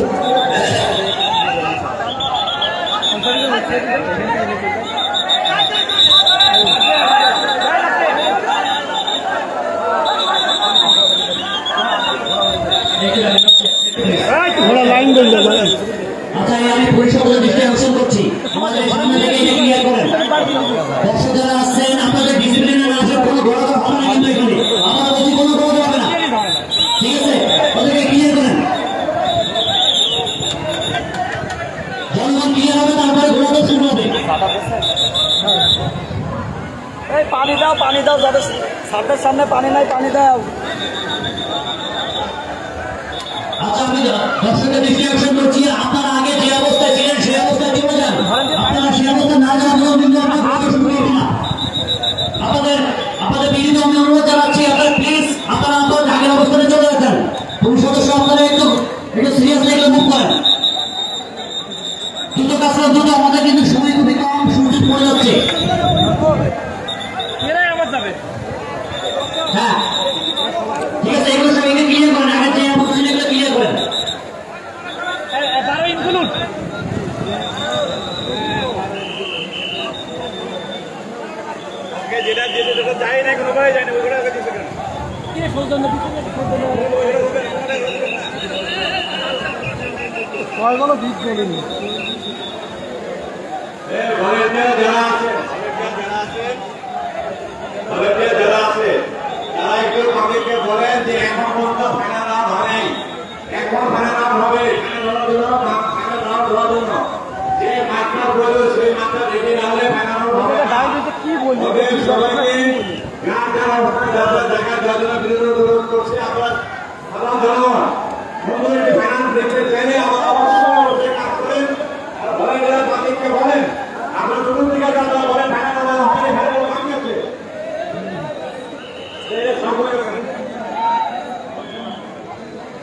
আচ্ছা, আমি পুলিশ সদস্যের দৃষ্টি আকর্ষণ করছি। আমাদের সামনে থেকে এটা ক্লিয়ার করেন। দর্শক যারা আসছেন, আপনাদের ডিসিপ্লিনে না আসলে কোনো গড়াগড় হবে না কিন্তু এখানে। আমার প্রতি কোনো গড়াগড় হবে না, ঠিক আছে? ওদেরকে ক্লিয়ার করেন। জনগণ ক্লিয়ার হবে, তারপরে ঘোরাতে শুরু হবে। এই পানি দাও যাদের সামনের সামনে পানি নাই, পানি দাও। আচ্ছা, আমি দর্শকের দৃষ্টি আকর্ষণ করছি। আপনারা আগে যে অবস্থায় ছিলেন সেই অবস্থায় চলে যান। আপনারা সেই অবস্থায় না যাওয়ার কিন্তু আপনাদের বিনীত আমি অনুরোধ জানাচ্ছি, আপনারা প্লিজ আপনারা আপনাদের আগের অবস্থানে চলে আসেন। পুলিশ সদস্য আপনারা একটু সিরিয়াসলি এগুলো মুভ করেন। দ্রুত কাজ করা দ্রুত, আমাদের কিন্তু সময় খুবই কম, সুযোগ পড়ে যাচ্ছে। হ্যাঁ, ঠিক আছে, এগুলো সব এখানে ক্লিয়ার করেন। আগের যে অবস্থা ছিল এগুলো ক্লিয়ার করেন। যেটা যায় না কোনো ভাই যায় না ওইগুলো আগে দিতে কেন কয়গুলো বীজ বলেনি ভলেন্টিয়ার যারা আছে, তারা একটু পাবলিককে বলেন যে এখন পর্যন্ত ফাইনাল রাউন্ড হয় নাই। এখন ফাইনাল রাউন্ড হবে। ফাইনাল রাউন্ড হওয়ার জন্য যে মাত্রা প্রয়োজন সেই মাত্রা রেডি না হলে ফাইনাল রাউন্ড হবে না। কি বলবো ওদের সবাইকে গান যারা ওখানে যারা দেখা যারা বিরোধ করছে, আপনার সাধারণ জনগণ সুন্দর একটি ফাইনাল দেখতে চাইলে আমরা অবশ্যই কাজ করেন। আর ভলেন্টিয়ার পাবলিককে বলেন, আপনার চতুর্দিকে যারা বলেন ফাইনাল রাউন্ড হবে, ফাইনাল রাউন্ড বাকি আছে।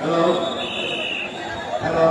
হ্যালো হ্যালো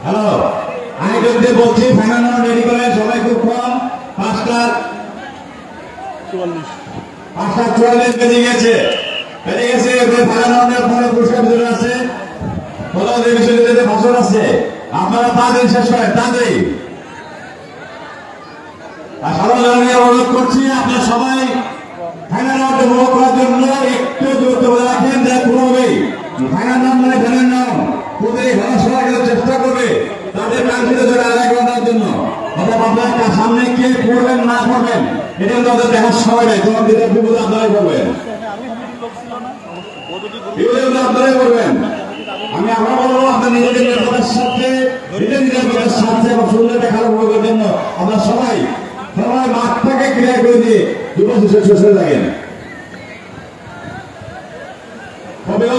হ্যালো, আমি যদি বলছি ফাইনাল রেডি করেন, সবাই খুব কম। 5:44 বেজে গেছে। ফাইনাল রাউন্ডের পরে পুরস্কার বিতরণ আছে, প্রধানমন্ত্রী বিশ্ববিদ্যালয়ের ভাষণ আছে। আপনারা তাড়াতাড়ি শেষ করেন, তাড়াতাড়ি। আর সর্বজনকে অনুরোধ করছি, আপনারা সবাই ফাইনাল রাউন্ড উপভোগ করার জন্য একটু দূরত্ব বজায় রাখেন। যা কোনোভাবেই ফাইনাল রাউন্ড মানে ফাইনাল রাউন্ড প্রতিটি ঘরে সবাই চেষ্টা করবে তাদের কাঙ্ক্ষিত জোরে আদায় করার জন্য। অর্থাৎ আপনার সামনে কে পড়বেন না পড়বেন এটা কিন্তু আমাদের দেখার সময় নেই। তখন বিপদ আপনারাই করবেন, আপনারাই করবেন। আমি আবার বলবো, আপনার নিজেদের নিরাপত্তার সাথে নিজের নিরাপত্তার সাথে এবং সুন্দর দেখার উপভোগের জন্য আমরা সবাই মাঠটাকে ক্রিয়া করে দিয়ে দুটো শেষে থাকেন।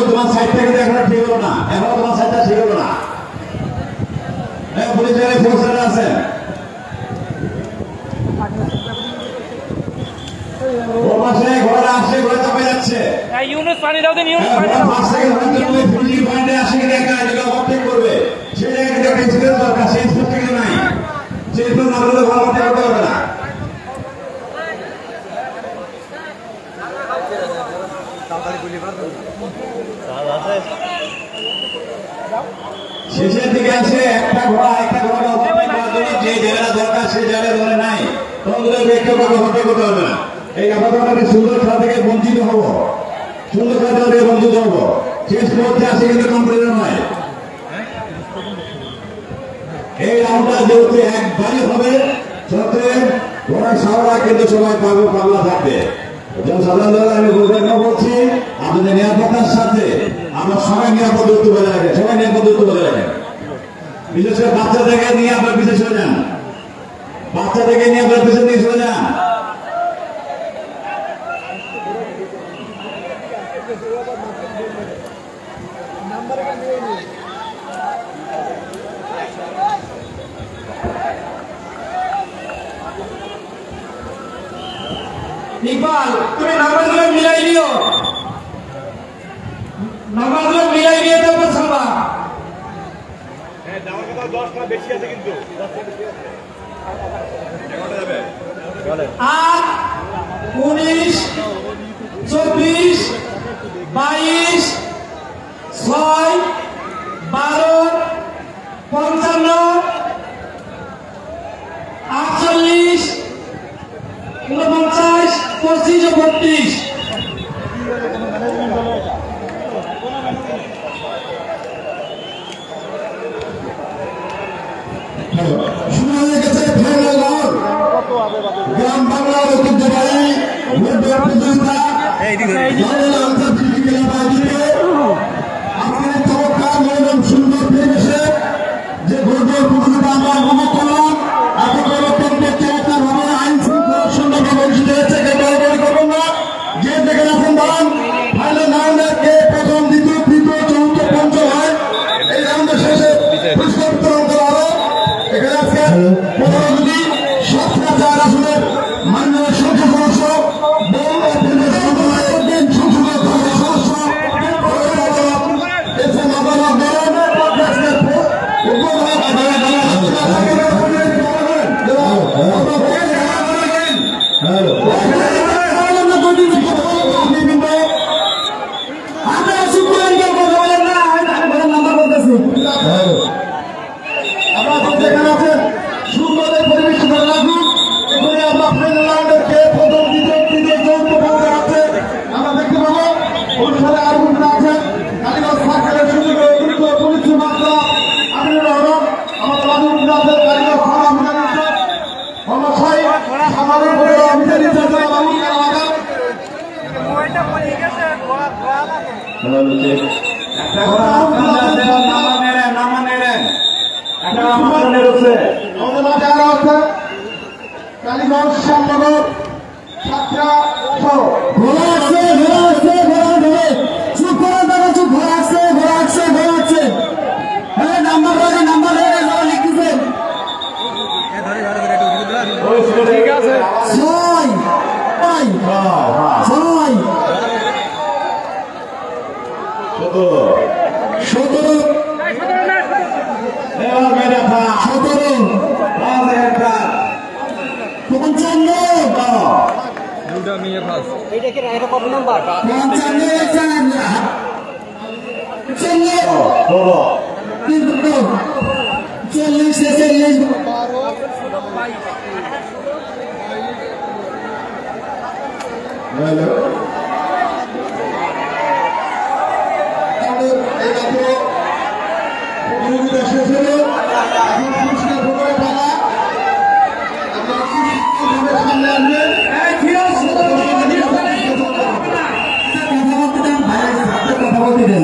তোমার সাইড থেকে দেখা ঠিক হলো না, এখন তোমার সাইডটা ঠিক হলো না। পুলিশের ফোর্সের আছে, ও পাশে ঘোড়া আসছে, ঘোড়া চাপে যাচ্ছে। ইউনুস পানি দাও দেন, ইউনুস পানি দাও। পয়েন্টে আসে কিনা একটা ওভারটেক করবে, সেই জায়গায় একটা ইনসিডেন্ট দরকার, সেই স্পোর্ট কিন্তু নাই। সেই স্পোর্ট না করলে ভালো ওভারটেক করতে হবে না। শেষের দিকে আসে একটা ঘোড়া যে জায়গাটা দরকার সেই জায়গায় ধরে নাই, তোমাদের ব্যক্তি হতে করতে হবে না। এই আপাতত সুন্দর খেলা থেকে বঞ্চিত হব, সুন্দর খেলা থেকে বঞ্চিত হব। শেষ পর্যায়ে আসে কিন্তু কম্পিটিশন নয়। এই রাউন্ডটা যেহেতু একবারই হবে, সত্ত্বেও ঘোড়া সারা কিন্তু সবাই পাগলা থাকবে। জনসাধারণ আমি বলছি, আপনাদের নিরাপত্তার সাথে আমরা সবাই নিরাপদ দূরত্ব বজায় রাখেন, সবাই নিরাপদ দূরত্ব বজায় রাখেন। বিশেষ করে বাচ্চাদেরকে নিয়ে আপনার পিছিয়ে সরে যান, বাচ্চাদেরকে নিয়ে আপনার পিছনে নিয়ে সরে যান। ইকবাল, তুমি নাম্বারগুলো মিলাই নিও, নাম্বারগুলো মিলাই নিয়ে তারপর ছাড়বা। 10টা বেশি আছে কিন্তু 8, 19, 24, 22, 6, 12, 55, 48, 49, 25 ও 32। শুরু হয়ে গেছে ফাইনাল রাউন্ড। গ্রাম বাংলার ঐতিহ্যবাহী প্রতিযোগিতা আমাদের চমৎকার মনোরম সুন্দর পরিবেশে যে ভোটের প্রতিযোগিতা আমরা উপভোগ করলাম, এখন অত্যন্ত চমৎকার ভাবে আইন শৃঙ্খলা সুন্দরভাবে অনুষ্ঠিত হয়েছে। করবেন না, যে দেখে আছেন দাঁড়ান। ফাইনাল রাউন্ডে কে প্রথম, দ্বিতীয়, তৃতীয়, চতুর্থ, পঞ্চম হয়, এই রাউন্ডের শেষে পুরস্কার বিতরণ করা হবে। এখানে আজকে প্রধানমন্ত্রী সবচেয়ে আসলে মাননীয় সংসদ সদস্য সংসদ আমাদের মাঝে আরো আছে কালীগঞ্জ শ্যামনগর ছাত্রা সহ ঘোড়া আসছে চুপ করে দাঁড়া চুপ ঘোড়া আসছে হ্যাঁ নাম্বার লিখতেছেন ঠিক আছে ছয় সতেরো 55 এটা কি এটা কত নাম্বার প্রতিযোগিতা শেষ হলো এখন পুরস্কার প্রদানের পালা আপনারা সামনে আসবেন কথা বলতে দেন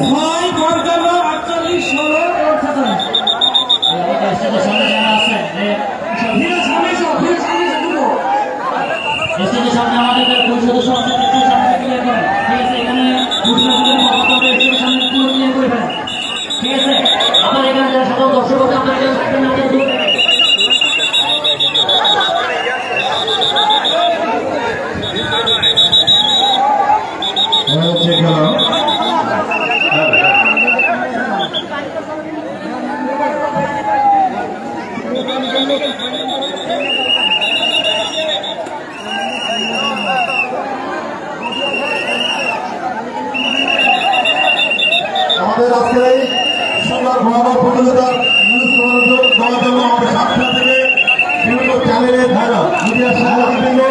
সামনে আমাদের সদস্য আছে সামনে ক্লিয়ার করেন ঠিক আছে এখানে ক্লিয়ার করে ফেলেন ঠিক আছে আপনার এখানে যারা সাধারণ দর্শক আছে আপনারা আমাদের আজকের এই সুন্দর ভয়াবহ প্রতিযোগিতা নিউজ দেওয়ার জন্য আমাদের সাতটা থেকে বিভিন্ন চ্যানেলের মিডিয়ার সাংবাদিকবৃন্দ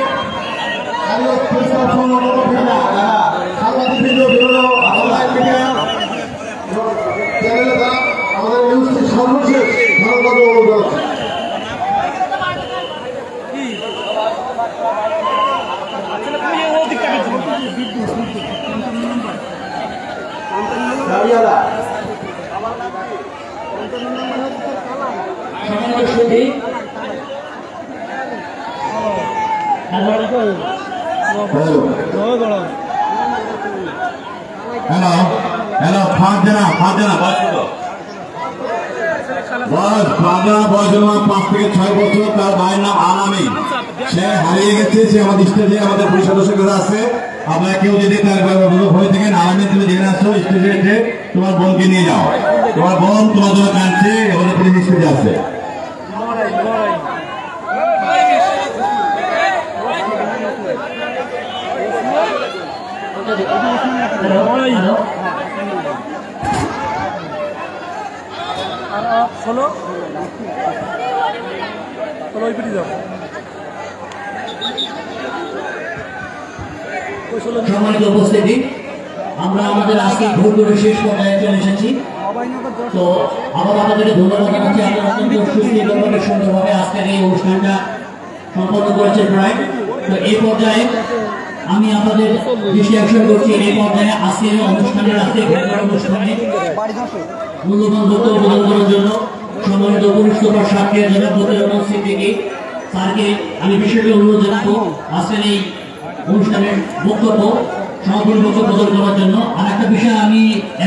সাংবাদিকবৃন্দ বিভিন্ন অনলাইন মিডিয়া চ্যানেলে তারা আমাদের নিউজটি সর্বশেষ ধন্যবাদ অনুরোধ হ্যালো ফাঁক দেনা বয়স 5 থেকে 6 বছর তার ভাইয়ের নাম আলামী সে হারিয়ে গেছে সে আমাদের স্টেজে আমাদের পুলিশ সদস্যরা আছে আপনারা কেউ যদি তার হয়ে থাকেন আলামী তুমি জেনে আসছো স্টেজে তোমার বোনকে নিয়ে যাও তোমার বোন তোমার জন্য কাঁদছে আমাদের পুলিশ স্টেজে আছে শোনো ওই পিটি যাও সম্মানিত উপস্থিতি আমরা আমাদের আজকে ভোটগুলো শেষ পর্যায়ে চলে এসেছি তো আবার আপনাদেরকে ধন্যবাদ জানাচ্ছি আপনারা অত্যন্ত সুস্থভাবে সুন্দরভাবে আজকের এই অনুষ্ঠানটা সম্পন্ন করেছেন প্রায় তো এই পর্যায়ে আমি আপনাদের দৃষ্টি আকর্ষণ করছি এই পর্যায়ে আজকের অনুষ্ঠানে মূল্যবান বক্তব্য প্রদান করার জন্য সম্মানিত পুলিশ সুপার সাহেবকে জনাব মতিউর সিদ্দিকী স্যারকে আমি বিশেষভাবে অনুরোধ জানাবো আজকের এই অনুষ্ঠানের বক্তব্য সমাপনী বক্তব্য প্রদান করার জন্য। আর একটা বিষয় আমি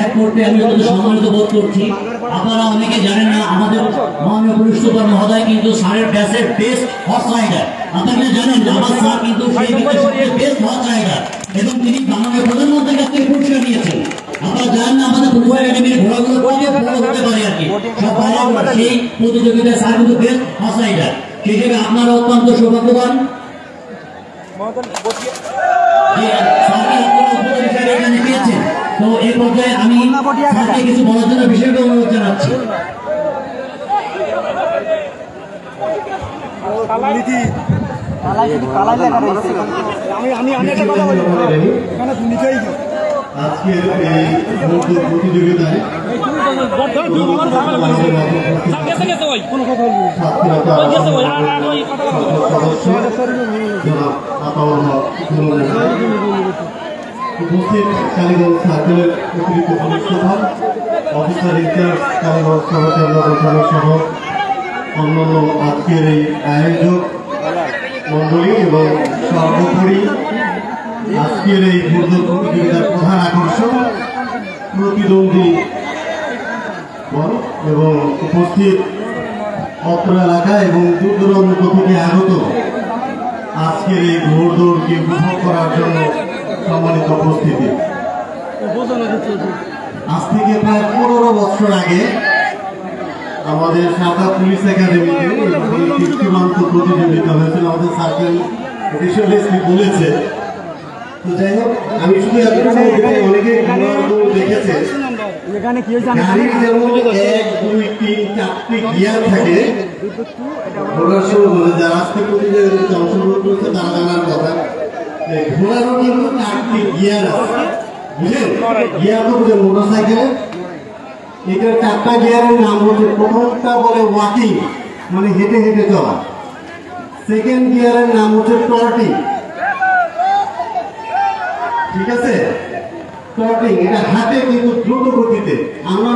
এক করতে আমি আপনাদের সম্মানিত বোধ করছি, আপনারা অনেকে জানেন না আমাদের মাননীয় পুলিশ সুপার মহোদয় কিন্তু স্যারের ব্যাচের বেস্ট হর্স রাইডার। আপনারা জানেন যে আমার স্যার কিন্তু সেই বেস্ট হর্স রাইডার এবং তিনি মাননীয় প্রধানমন্ত্রীর কাছ থেকে পুরস্কার নিয়েছেন। আপনারা জানেন না আমাদের পুলিশ একাডেমির ঘোড়াগুলো কত বড় হতে পারে আর কি, সব বাইরে সেই প্রতিযোগিতায় স্যার কিন্তু বেস্ট হর্স রাইডার। সেই হিসেবে আপনারা অত্যন্ত সৌভাগ্যবান। তো এই পর্যায়ে আমি স্যারকে কিছু বলার জন্য বিশেষ অনুরোধ জানাচ্ছি। আজকের এই প্রতিযোগিতায় উপস্থিত কালীগঞ্জ সার্কেলের অতিরিক্ত পুলিশ প্রধান, অফিসার ইনচার্জ কালীগঞ্জ সমাজের সহ অন্যান্য আজকের এই আয়োজক মন্ডলী এবং সর্বোপরি আজকের এই ফুটবল প্রতিযোগিতার প্রধান আকর্ষণ প্রতিদ্বন্দ্বী বল এবং উপস্থিত অত্র এলাকা এবং দূর দূরান্ত থেকে আগত আজকের এই ঘোড়দৌড়কে উপভোগ করার জন্য সম্মানিত উপস্থিতি। আজ থেকে প্রায় 15 বছর আগে আমাদের সাদা পুলিশ একাডেমিতে চূড়ান্ত প্রতিযোগিতা হয়েছিল, আমাদের সার্কেল বলেছে। তো যাই হোক, আমি শুধু অনেকে দেখেছে গাড়ির যেমন 1, 2, 3, 4টি গিয়ার থাকে, ঘোড়ার সময় যারা আজকে প্রতিযোগিতায় অংশগ্রহণ করেছে তারা জানার কথা, ঘোড়ারও কিন্তু 4টি গিয়ার আছে, বুঝলেন? গিয়ার তো বুঝলেন মোটর সাইকেলে, এটার 4টা গিয়ারের নাম হচ্ছে, প্রথমটা বলে ওয়াকিং মানে হেঁটে হেঁটে চলা, সেকেন্ড গিয়ারের নাম হচ্ছে টর্টিং, ঠিক আছে? টর্টিং এটা হাঁটে কিন্তু দ্রুত গতিতে, আমরা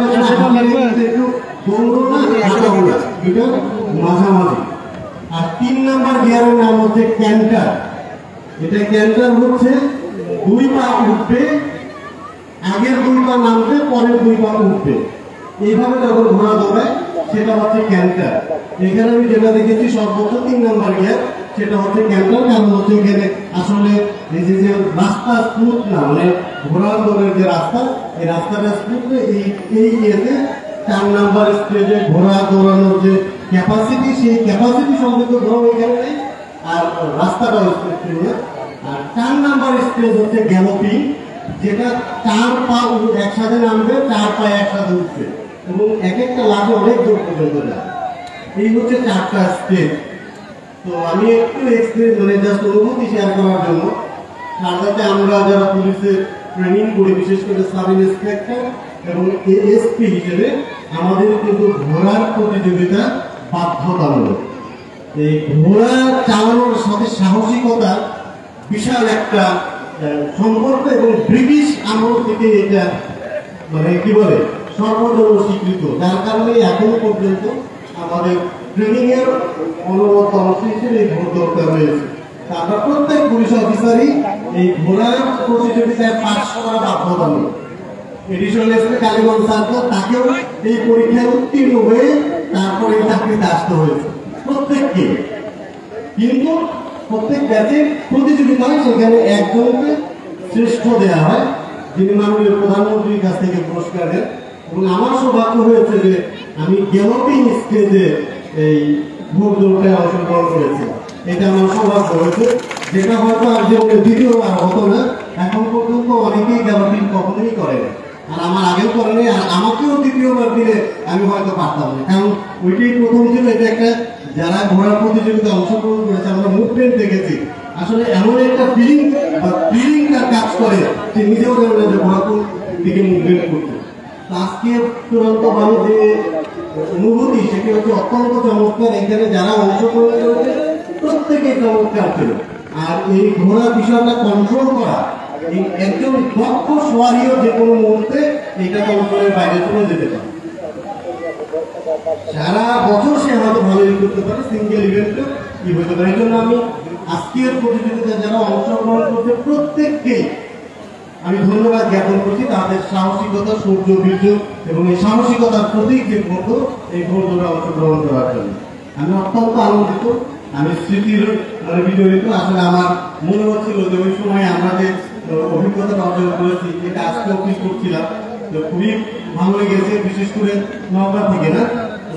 একটু দৌড়ো না হাঁটাবো না, এটা মাঝামাঝি। আর 3 নাম্বার গিয়ারের নাম হচ্ছে ক্যান্টার, এটা ক্যান্টার হচ্ছে 2 পা উঠবে, আগের 2 পা নামবে, পরের 2 পা উঠবে, এইভাবে যখন ঘোড়া দৌড়ায় সেটা হচ্ছে ক্যান্টার। এখানে আমি যেটা দেখেছি সর্বোচ্চ 3 নাম্বার গিয়ার, সেটা হচ্ছে ক্যান্টার। কারণ হচ্ছে এখানে আসলে এই যে রাস্তা স্মুথ না, মানে ঘোড়া দৌড়ের যে রাস্তা, এই রাস্তাটা স্মুথ, এই ইয়েতে 4 নাম্বার স্টেজে ঘোড়া দৌড়ানোর যে ক্যাপাসিটি, সেই ক্যাপাসিটি সম্পর্কে ঘোড়া এখানে নেই, আর রাস্তাটা স্মুথ। আর 4 নাম্বার স্টেজ হচ্ছে গ্যালোপিং, যেটা 4 পা একসাথে নামবে, 4 পা একসাথে উঠবে এবং এক একটা লাফে অনেক দূর পর্যন্ত যায়। এই হচ্ছে 4টা স্টেজ। তো আমি একটু এক্সপিরিয়েন্স মানে জাস্ট অনুভূতি শেয়ার করার জন্য, সারদাতে আমরা যারা পুলিশে ট্রেনিং করি, বিশেষ করে সাব ইন্সপেক্টর এবং এএসপি হিসেবে আমাদের কিন্তু ঘোড়ার প্রতিযোগিতা বাধ্যতামূলক। এই ঘোড়া চালানোর সাথে সাহসিকতা বিশাল একটা সম্পর্ক এবং ব্রিটিশ আমল থেকে এটা মানে কি বলে সর্বজন স্বীকৃত, যার কারণে এখন পর্যন্ত আমাদের ট্রেনিং এর অনবরত অংশ হিসেবে এই ঘোড়দৌড়টা রয়েছে। আমরা প্রত্যেক পুলিশ অফিসারই এই ঘোড়ার প্রতিযোগিতায় পাস করা বাধ্যতামূলক। এডিশনাল এসপি কালীগঞ্জ সার্কেল, তাকেও এই পরীক্ষায় উত্তীর্ণ হয়ে তারপরে চাকরিতে আসতে হয়েছে প্রত্যেককে। কিন্তু প্রত্যেক ব্যাচে প্রতিযোগিতা হয়, সেখানে একজনকে শ্রেষ্ঠ দেওয়া হয়, যিনি মাননীয় প্রধানমন্ত্রীর কাছ থেকে পুরস্কার দেন। এবং আমার সৌভাগ্য হয়েছে যে আমি গ্যালোপিং স্টেজে এই ঘোড়দৌড়টায় অংশগ্রহণ করেছি, এটা আমার সৌভাগ্য হয়েছে, যেটা হয়তো আর জীবনে দ্বিতীয়বার হতো না। এখন পর্যন্ত অনেকেই গ্যালোপিং কখনোই করে না, আর আমার আগেও করে নেই, আর আমাকেও দ্বিতীয়বার দিলে আমি হয়তো পারতাম না, কারণ ওইটাই প্রথম ছিল। এটা একটা যারা ঘোড়ার প্রতিযোগিতায় অংশগ্রহণ করেছে আমরা মুভমেন্ট দেখেছি, আসলে এমন একটা ফিলিং বা ফিলিংটা কাজ করে যে নিজেও জানে যে ঘোড়া কোন দিকে মুভমেন্ট করছে। আজকে চূড়ান্ত ভাবে যে অনুভূতি, সেটি হচ্ছে অত্যন্ত চমৎকার। এখানে যারা অংশগ্রহণ করেছে প্রত্যেকেই চমৎকার ছিল। আর এই ঘোড়া বিষয়টা কন্ট্রোল করা, এই একজন দক্ষ সোয়ারিও যে কোনো মুহূর্তে এটা কন্ট্রোলের বাইরে চলে যেতে পারে। সারা বছর সে হয়তো ভালোই করতে পারে, সিঙ্গেল ইভেন্টে কি হতে পারে। এই জন্য আমি আজকের প্রতিযোগিতায় যারা অংশগ্রহণ করছে প্রত্যেককেই আমি ধন্যবাদ জ্ঞাপন করছি, তাদের সাহসিকতা, শৌর্য, বীর্য এবং এই সাহসিকতার প্রতীক যে ঘোড়দৌড়, এই ঘোড়দৌড়ে অংশগ্রহণ করার জন্য আমি অত্যন্ত আনন্দিত। আমি স্মৃতির মানে বিজড়িত। আসলে আমার মনে হচ্ছিল যে ওই সময় আমরা যে অভিজ্ঞতা অর্জন করেছি, এটা আজকেও কি করছিলাম, খুবই ভালো লেগেছে। বিশেষ করে নওগাঁ থেকে, না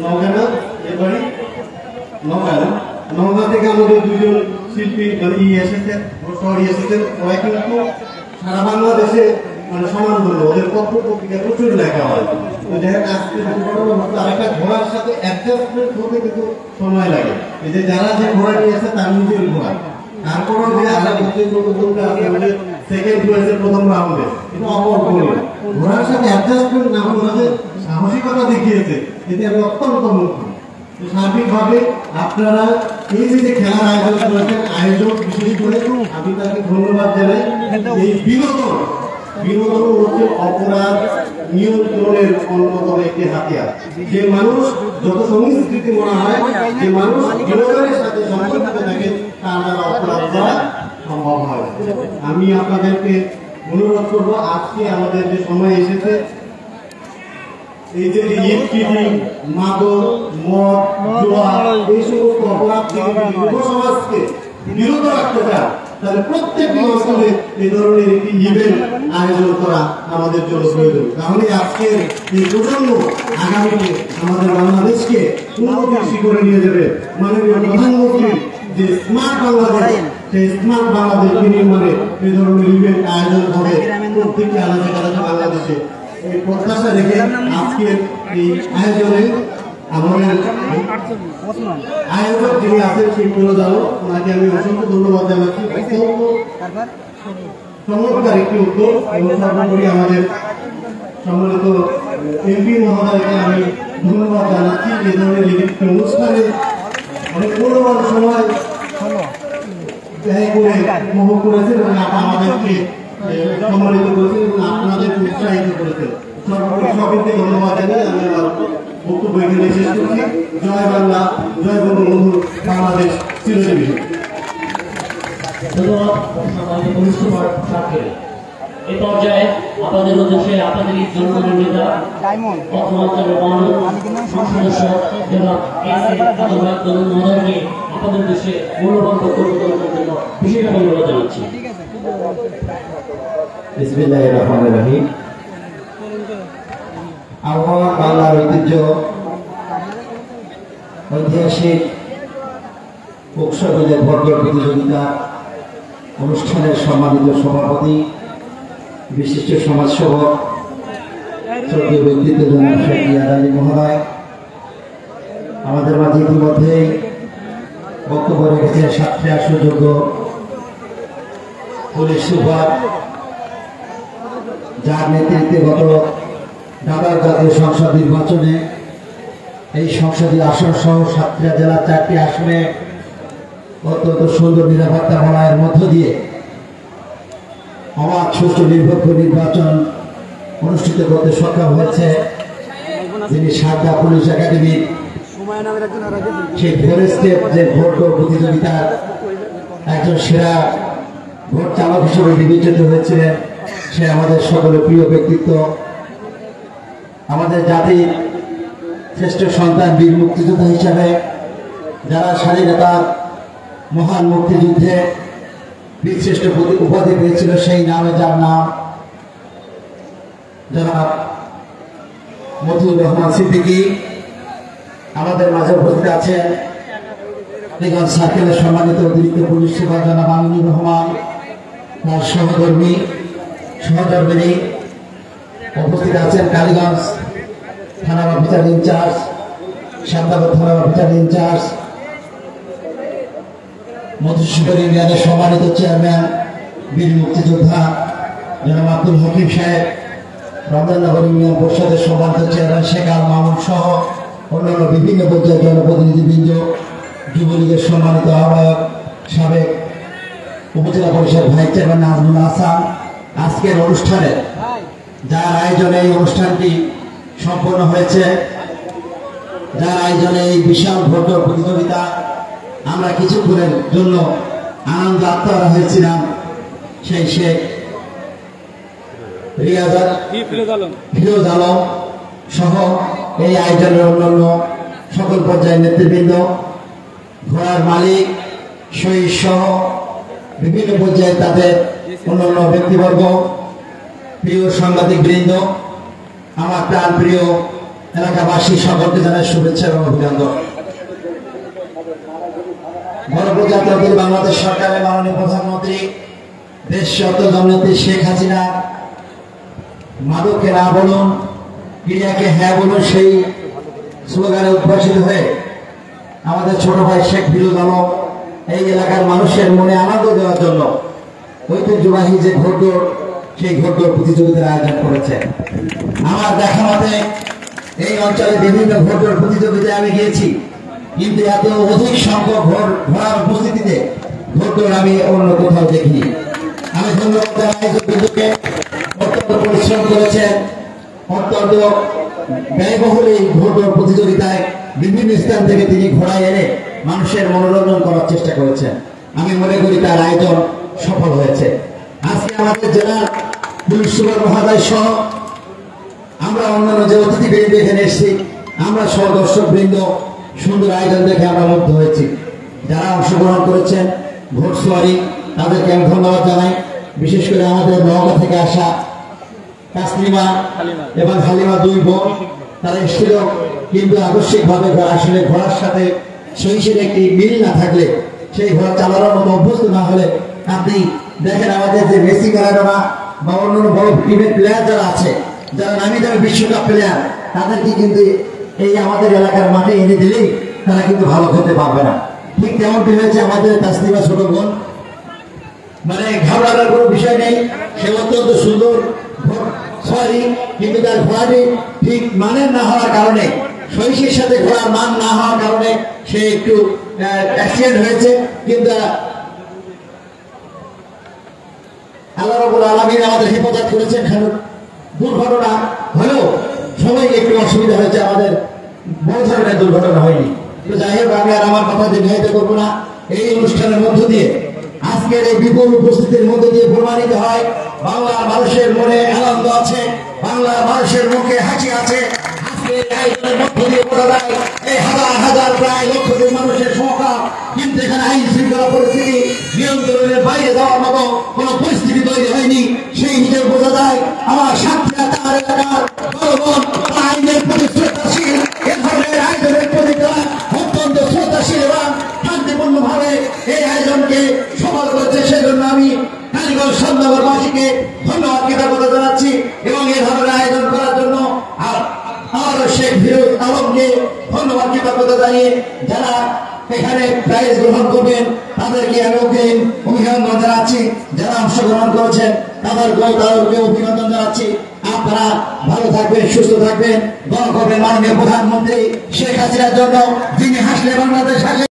নওগাঁ না এবারই নওগাঁ থেকে আমাদের 2জন শিল্পী মানে এসেছেন, শহরে এসেছেন। ওরা কিন্তু সারা বাংলাদেশে মানে সমান ধরো, ওদের পত্র পত্রিকা প্রচুর লেখা হয়। তো যাই হোক, আজকে আরেকটা ঘোড়ার সাথে অ্যাডজাস্টমেন্ট করতে কিন্তু সময় লাগে। এই যে যারা যে ঘোড়া নিয়ে আসে তার নিজের ঘোড়া, তারপরও যে আলাদা সেকেন্ড হয়েছে প্রথম রাউন্ডে, এটা অপরপনীয়। ঘোড়ার সাথে অ্যাডজাস্টমেন্ট না করে যে সাহসিকতা দেখিয়েছে, এতে আমি অত্যন্ত মুগ্ধ। সার্বিকভাবে আপনারা এই যে খেলার আয়োজন করেছেন, আয়োজক বিশেষ করে আমি তাকে ধন্যবাদ জানাই। এই বিনোদন হচ্ছে অপরাধ নিয়ন্ত্রণের অন্যতম একটি হাতিয়ার। যে মানুষ যত সংস্কৃতি মনে হয়, যে মানুষ বিনোদনের সাথে সম্পর্কিত থাকে, তার দ্বারা অপরাধ করা সম্ভব হয়। আমি আপনাদেরকে অনুরোধ করবো, আজকে আমাদের যে সময় এসেছে, এই যে ইফটিজিং, মাদক, মদ, জুয়া, এই সমস্ত অপরাধ থেকে যুব সমাজকে বিরত রাখতে চান, তাহলে প্রত্যেকটি অঞ্চলে এই ধরনের একটি ইভেন্ট আয়োজন করা আমাদের জন্য প্রয়োজন। তাহলে আজকের এই প্রজন্ম আগামীতে আমাদের বাংলাদেশকে উন্নতির শিখরে নিয়ে যাবে। মাননীয় প্রধানমন্ত্রীর যে স্মার্ট বাংলাদেশ, সেই স্মার্ট বাংলাদেশ নির্মাণে এই ধরনের ইভেন্ট আয়োজন হবে প্রত্যেকটি আলাদা আলাদা বাংলাদেশে। এই প্রত্যাশা রেখে আজকের এই আয়োজনে আমাদের আয়োজক যিনি আছেন সেই পুরোজানো, ওনাকে আমি অসংখ্য ধন্যবাদ জানাচ্ছি। চমৎকার একটি উদ্যোগ, এবং সর্বোপরি আমাদের সম্মানিত এমপি মহোদয়কে আমি ধন্যবাদ জানাচ্ছি। এই ধরনের একটি অনুষ্ঠানে অনেক মূল্যবান সময় ব্যয় করে উপভোগ করেছেন এবং আমাদেরকে সম্মানিত করেছেন এবং আপনাদের উৎসাহিত করেছেন। সর্বোপরি সবাইকে ধন্যবাদ জানিয়ে আমি আমার বক্তব্য এখানে শেষ করছি। জয় বাংলা, জয় বঙ্গবন্ধু, বাংলাদেশ চিরজীবী। ধন্যবাদ সবাইকে। এই পর্যায়ে আপনাদের উদ্দেশ্যে আপনাদের জনগণের নেতা অর্থ অঞ্চলের সদস্য জনাব মহোদয়কে আপনাদের উদ্দেশ্যে মূল্যবান বক্তব্য দেওয়ার জন্য বিশেষভাবে অনুরোধ জানাচ্ছি। বিসমিল্লাহির রহমানির রহিম। আমার বাংলার ঐতিহাসিক উৎসবের ভোটর প্রতিযোগিতা অনুষ্ঠানের সম্মানিত সভাপতি, বিশিষ্ট সমাজসেবক, শ্রদ্ধেয় ব্যক্তিত্ব জনাব শেখ ইয়াদ আলী মহোদয়, আমাদের মাঝে ইতিমধ্যেই বক্তব্য রেখেছেন সাতক্ষীরা সুযোগ্য পুলিশ সুপার, যার নেতৃত্বে গত ঢাকার জাতীয় সংসদ নির্বাচনে এই সংসদীয় আসন সহ সাতক্ষীরা জেলার 4টি আসনে অত্যন্ত সুন্দর নিরাপত্তা বলয়ের মধ্য দিয়ে অবাধ সুষ্ঠু নিরপেক্ষ নির্বাচন অনুষ্ঠিত করতে সক্ষম হয়েছে। যিনি সারদা পুলিশ একাডেমির সেই ফরেস্টের যে ভোট প্রতিযোগিতার একজন সেরা ভোট চালক হিসেবে বিবেচিত হয়েছিলেন, সে আমাদের সকলের প্রিয় ব্যক্তিত্ব, আমাদের জাতির শ্রেষ্ঠ সন্তান, বীর মুক্তিযোদ্ধা হিসাবে যারা স্বাধীনতার মহান মুক্তিযুদ্ধে বীরশ্রেষ্ঠ উপাধি পেয়েছিল, সেই নামে যার নাম জনাব মতিউর রহমান সিদ্দিকী আমাদের মাঝে উপস্থিত আছেন। কালীগঞ্জ সার্কেলের সম্মানিত অতিরিক্ত পুলিশ সুপার জনাব আমিনুর রহমান, তার সহধর্মিনী উপস্থিত আছেন। কালীগঞ্জ থানার অফিসার ইনচার্জ, শ্যামনগর থানার অফিসার ইনচার্জ, মধুসূদন ইউনিয়নের সম্মানিত চেয়ারম্যান, বীর মুক্তিযোদ্ধা জনাব আব্দুল হকিম সাহেব, রমজাননগর ইউনিয়ন পরিষদের সম্মানিত চেয়ারম্যান শেখ আল মামুন সহ অন্যান্য বিভিন্ন পর্যায়ের জনপ্রতিনিধিবৃন্দ, যুবলীগের সম্মানিত আহ্বায়ক, সাবেক উপজেলা পরিষদ ভাইস চেয়ারম্যান নাজমুল হাসান, আজকের অনুষ্ঠানে যার আয়োজনে এই অনুষ্ঠানটি সম্পন্ন হয়েছে, যার আয়োজনে এই বিশাল ভোট প্রতিযোগিতা আমরা কিছুক্ষণের জন্য আনন্দ আত্মহারা হয়েছিলাম, সেই শেখ ফিরোজ আলম সহ এই আয়োজনের অন্যান্য সকল পর্যায়ের নেতৃবৃন্দ, ঘোড়ার মালিক, শহীদ সহ বিভিন্ন পর্যায়ে তাদের অন্যান্য ব্যক্তিবর্গ, প্রিয় সাংবাদিক বৃন্দ, আমার প্রাণ প্রিয় এলাকাবাসী, সকলকে জানাই শুভেচ্ছা এবং অভিনন্দন। গণপ্রজাতন্ত্রী বাংলাদেশ সরকারের মাননীয় প্রধানমন্ত্রী দেশরত জননেত্রী শেখ হাসিনা মাদককে না বলুন, ক্রিয়াকে হ্যাঁ বলুন, সেই স্লোগানে উদ্ভাসিত হয়ে আমাদের ছোট ভাই শেখ ফিরোজ আলম এই এলাকার মানুষের মনে আনন্দ দেওয়ার জন্য ঐতিহ্যবাহী যে ঘোড়দৌড়, সেই ঘোড়দৌড় প্রতিযোগিতার আয়োজন করেছে। আমার দেখা মতে এই অঞ্চলে বিভিন্ন ঘোড়দৌড় প্রতিযোগিতায় আমি গিয়েছি, কিন্তু এত অধিক সংখ্যক ঘোড়ার উপস্থিতিতে ঘোড়দৌড় আমি অন্য কোথাও দেখিনি। আমি ধন্যবাদ জানাই বিন্দুকে, অত্যন্ত পরিশ্রম করেছেন, অত্যন্ত ব্যয়বহুল এই ঘোড়দৌড় প্রতিযোগিতায় বিভিন্ন স্থান থেকে তিনি ঘোড়ায় এনে মানুষের মনোরঞ্জন করার চেষ্টা করেছেন। আমি মনে করি তার আয়োজন সফল হয়েছে। আজকে আমাদের জেলার পুলিশ সুপার মহোদয় সহ আমরা অন্যান্য যে অতিথিবৃন্দ এখানে এসেছি, আমরা সহ দর্শক বৃন্দ সুন্দর আয়োজন দেখে আমরা মুগ্ধ হয়েছি। যারা অংশগ্রহণ করেছেন ঘোড়সওয়ারি, তাদেরকে আমি ধন্যবাদ জানাই। বিশেষ করে আমাদের নওগাঁ থেকে আসা তাসলিমা এবং হালিমা দুই বোন, তারা এসেছিল, কিন্তু আকস্মিকভাবে আসলে ঘোড়ার সাথে সহিসের একটি মিল না থাকলে, সেই ঘোড়া চালানোর মতো অভ্যস্ত না হলে, আপনি দেখেন আমাদের যে মেসি ম্যারাডোনা বা অন্যান্য বড় টিমের প্লেয়ার যারা আছে, যারা নামি দামি বিশ্বকাপ প্লেয়ার, তাদেরকে কিন্তু এই আমাদের এলাকার মাঠে এনে দিলেই তারা কিন্তু ভালো খেলতে পারবে না। ঠিক তেমনটি হয়েছে আমাদের তাসলিমা ছোট বোন, মানে ঘাবড়ানোর কোনো বিষয় নেই। সে অত্যন্ত সুন্দর সরি, কিন্তু তার ঘোড়াটি ঠিক মানের না হওয়ার কারণে, সহিসের সাথে ঘোড়ার মান না হওয়ার কারণে সে একটু অ্যাক্সিডেন্ট হয়েছে। কিন্তু আল্লাহ রাব্বুল আলামিন আমাদের হেফাজত করেছেন। দুর্ঘটনা হলেও সবাই একটু অসুবিধা হয়েছে, আমাদের বড় ধরনের দুর্ঘটনা হয়নি। তো যাই হোক, আমি আর আমার কথা দীর্ঘায়িত করবো না। এই অনুষ্ঠানের মধ্য দিয়ে, আজকের এই বিপুল উপস্থিতির মধ্য দিয়ে প্রমাণিত হয় বাংলার মানুষের মনে আনন্দ আছে, বাংলার মানুষের মুখে হাসি আছে। আজকের আয়োজনের মধ্য দিয়ে বোঝা যায় এই হাজার হাজার প্রায় লক্ষাধিক মানুষের সমাগম, কিন্তু এখানে আইন শৃঙ্খলা পরিস্থিতি নিয়ন্ত্রণের বাইরে যাওয়ার মতো কোনো পরিস্থিতি তৈরি হয়নি। সেই হিসেবে বোঝা যায় আমার সাতক্ষীরা তার এলাকার জনগণ আইনের প্রতি শ্রদ্ধাশীল, এ ধরনের আয়োজনের প্রতি তারা অত্যন্ত শ্রদ্ধাশীল এবং শান্তিপূর্ণভাবে এই আয়োজনকে সফল করেছে। সেজন্য আমি কালীগঞ্জ সন্ধ্যাবাসীকে ধন্যবাদ কৃতজ্ঞতা জানাচ্ছি এবং এই ধরনের আয়োজন করার জন্য আরো শেখ ফিরোজ আলমকে ধন্যবাদ কৃতজ্ঞতা জানিয়ে, যারা এখানে প্রাইজ গ্রহণ করবেন তাদেরকে আমি অভিনন্দন জানাচ্ছি। যারা অংশগ্রহণ করেছেন তাদেরকে অভিনন্দন জানাচ্ছি। আপনারা ভালো থাকবেন, সুস্থ থাকবেন, দোয়া করবেন মাননীয় প্রধানমন্ত্রী শেখ হাসিনার জন্য, যিনি হাসলে বাংলাদেশ হাসে।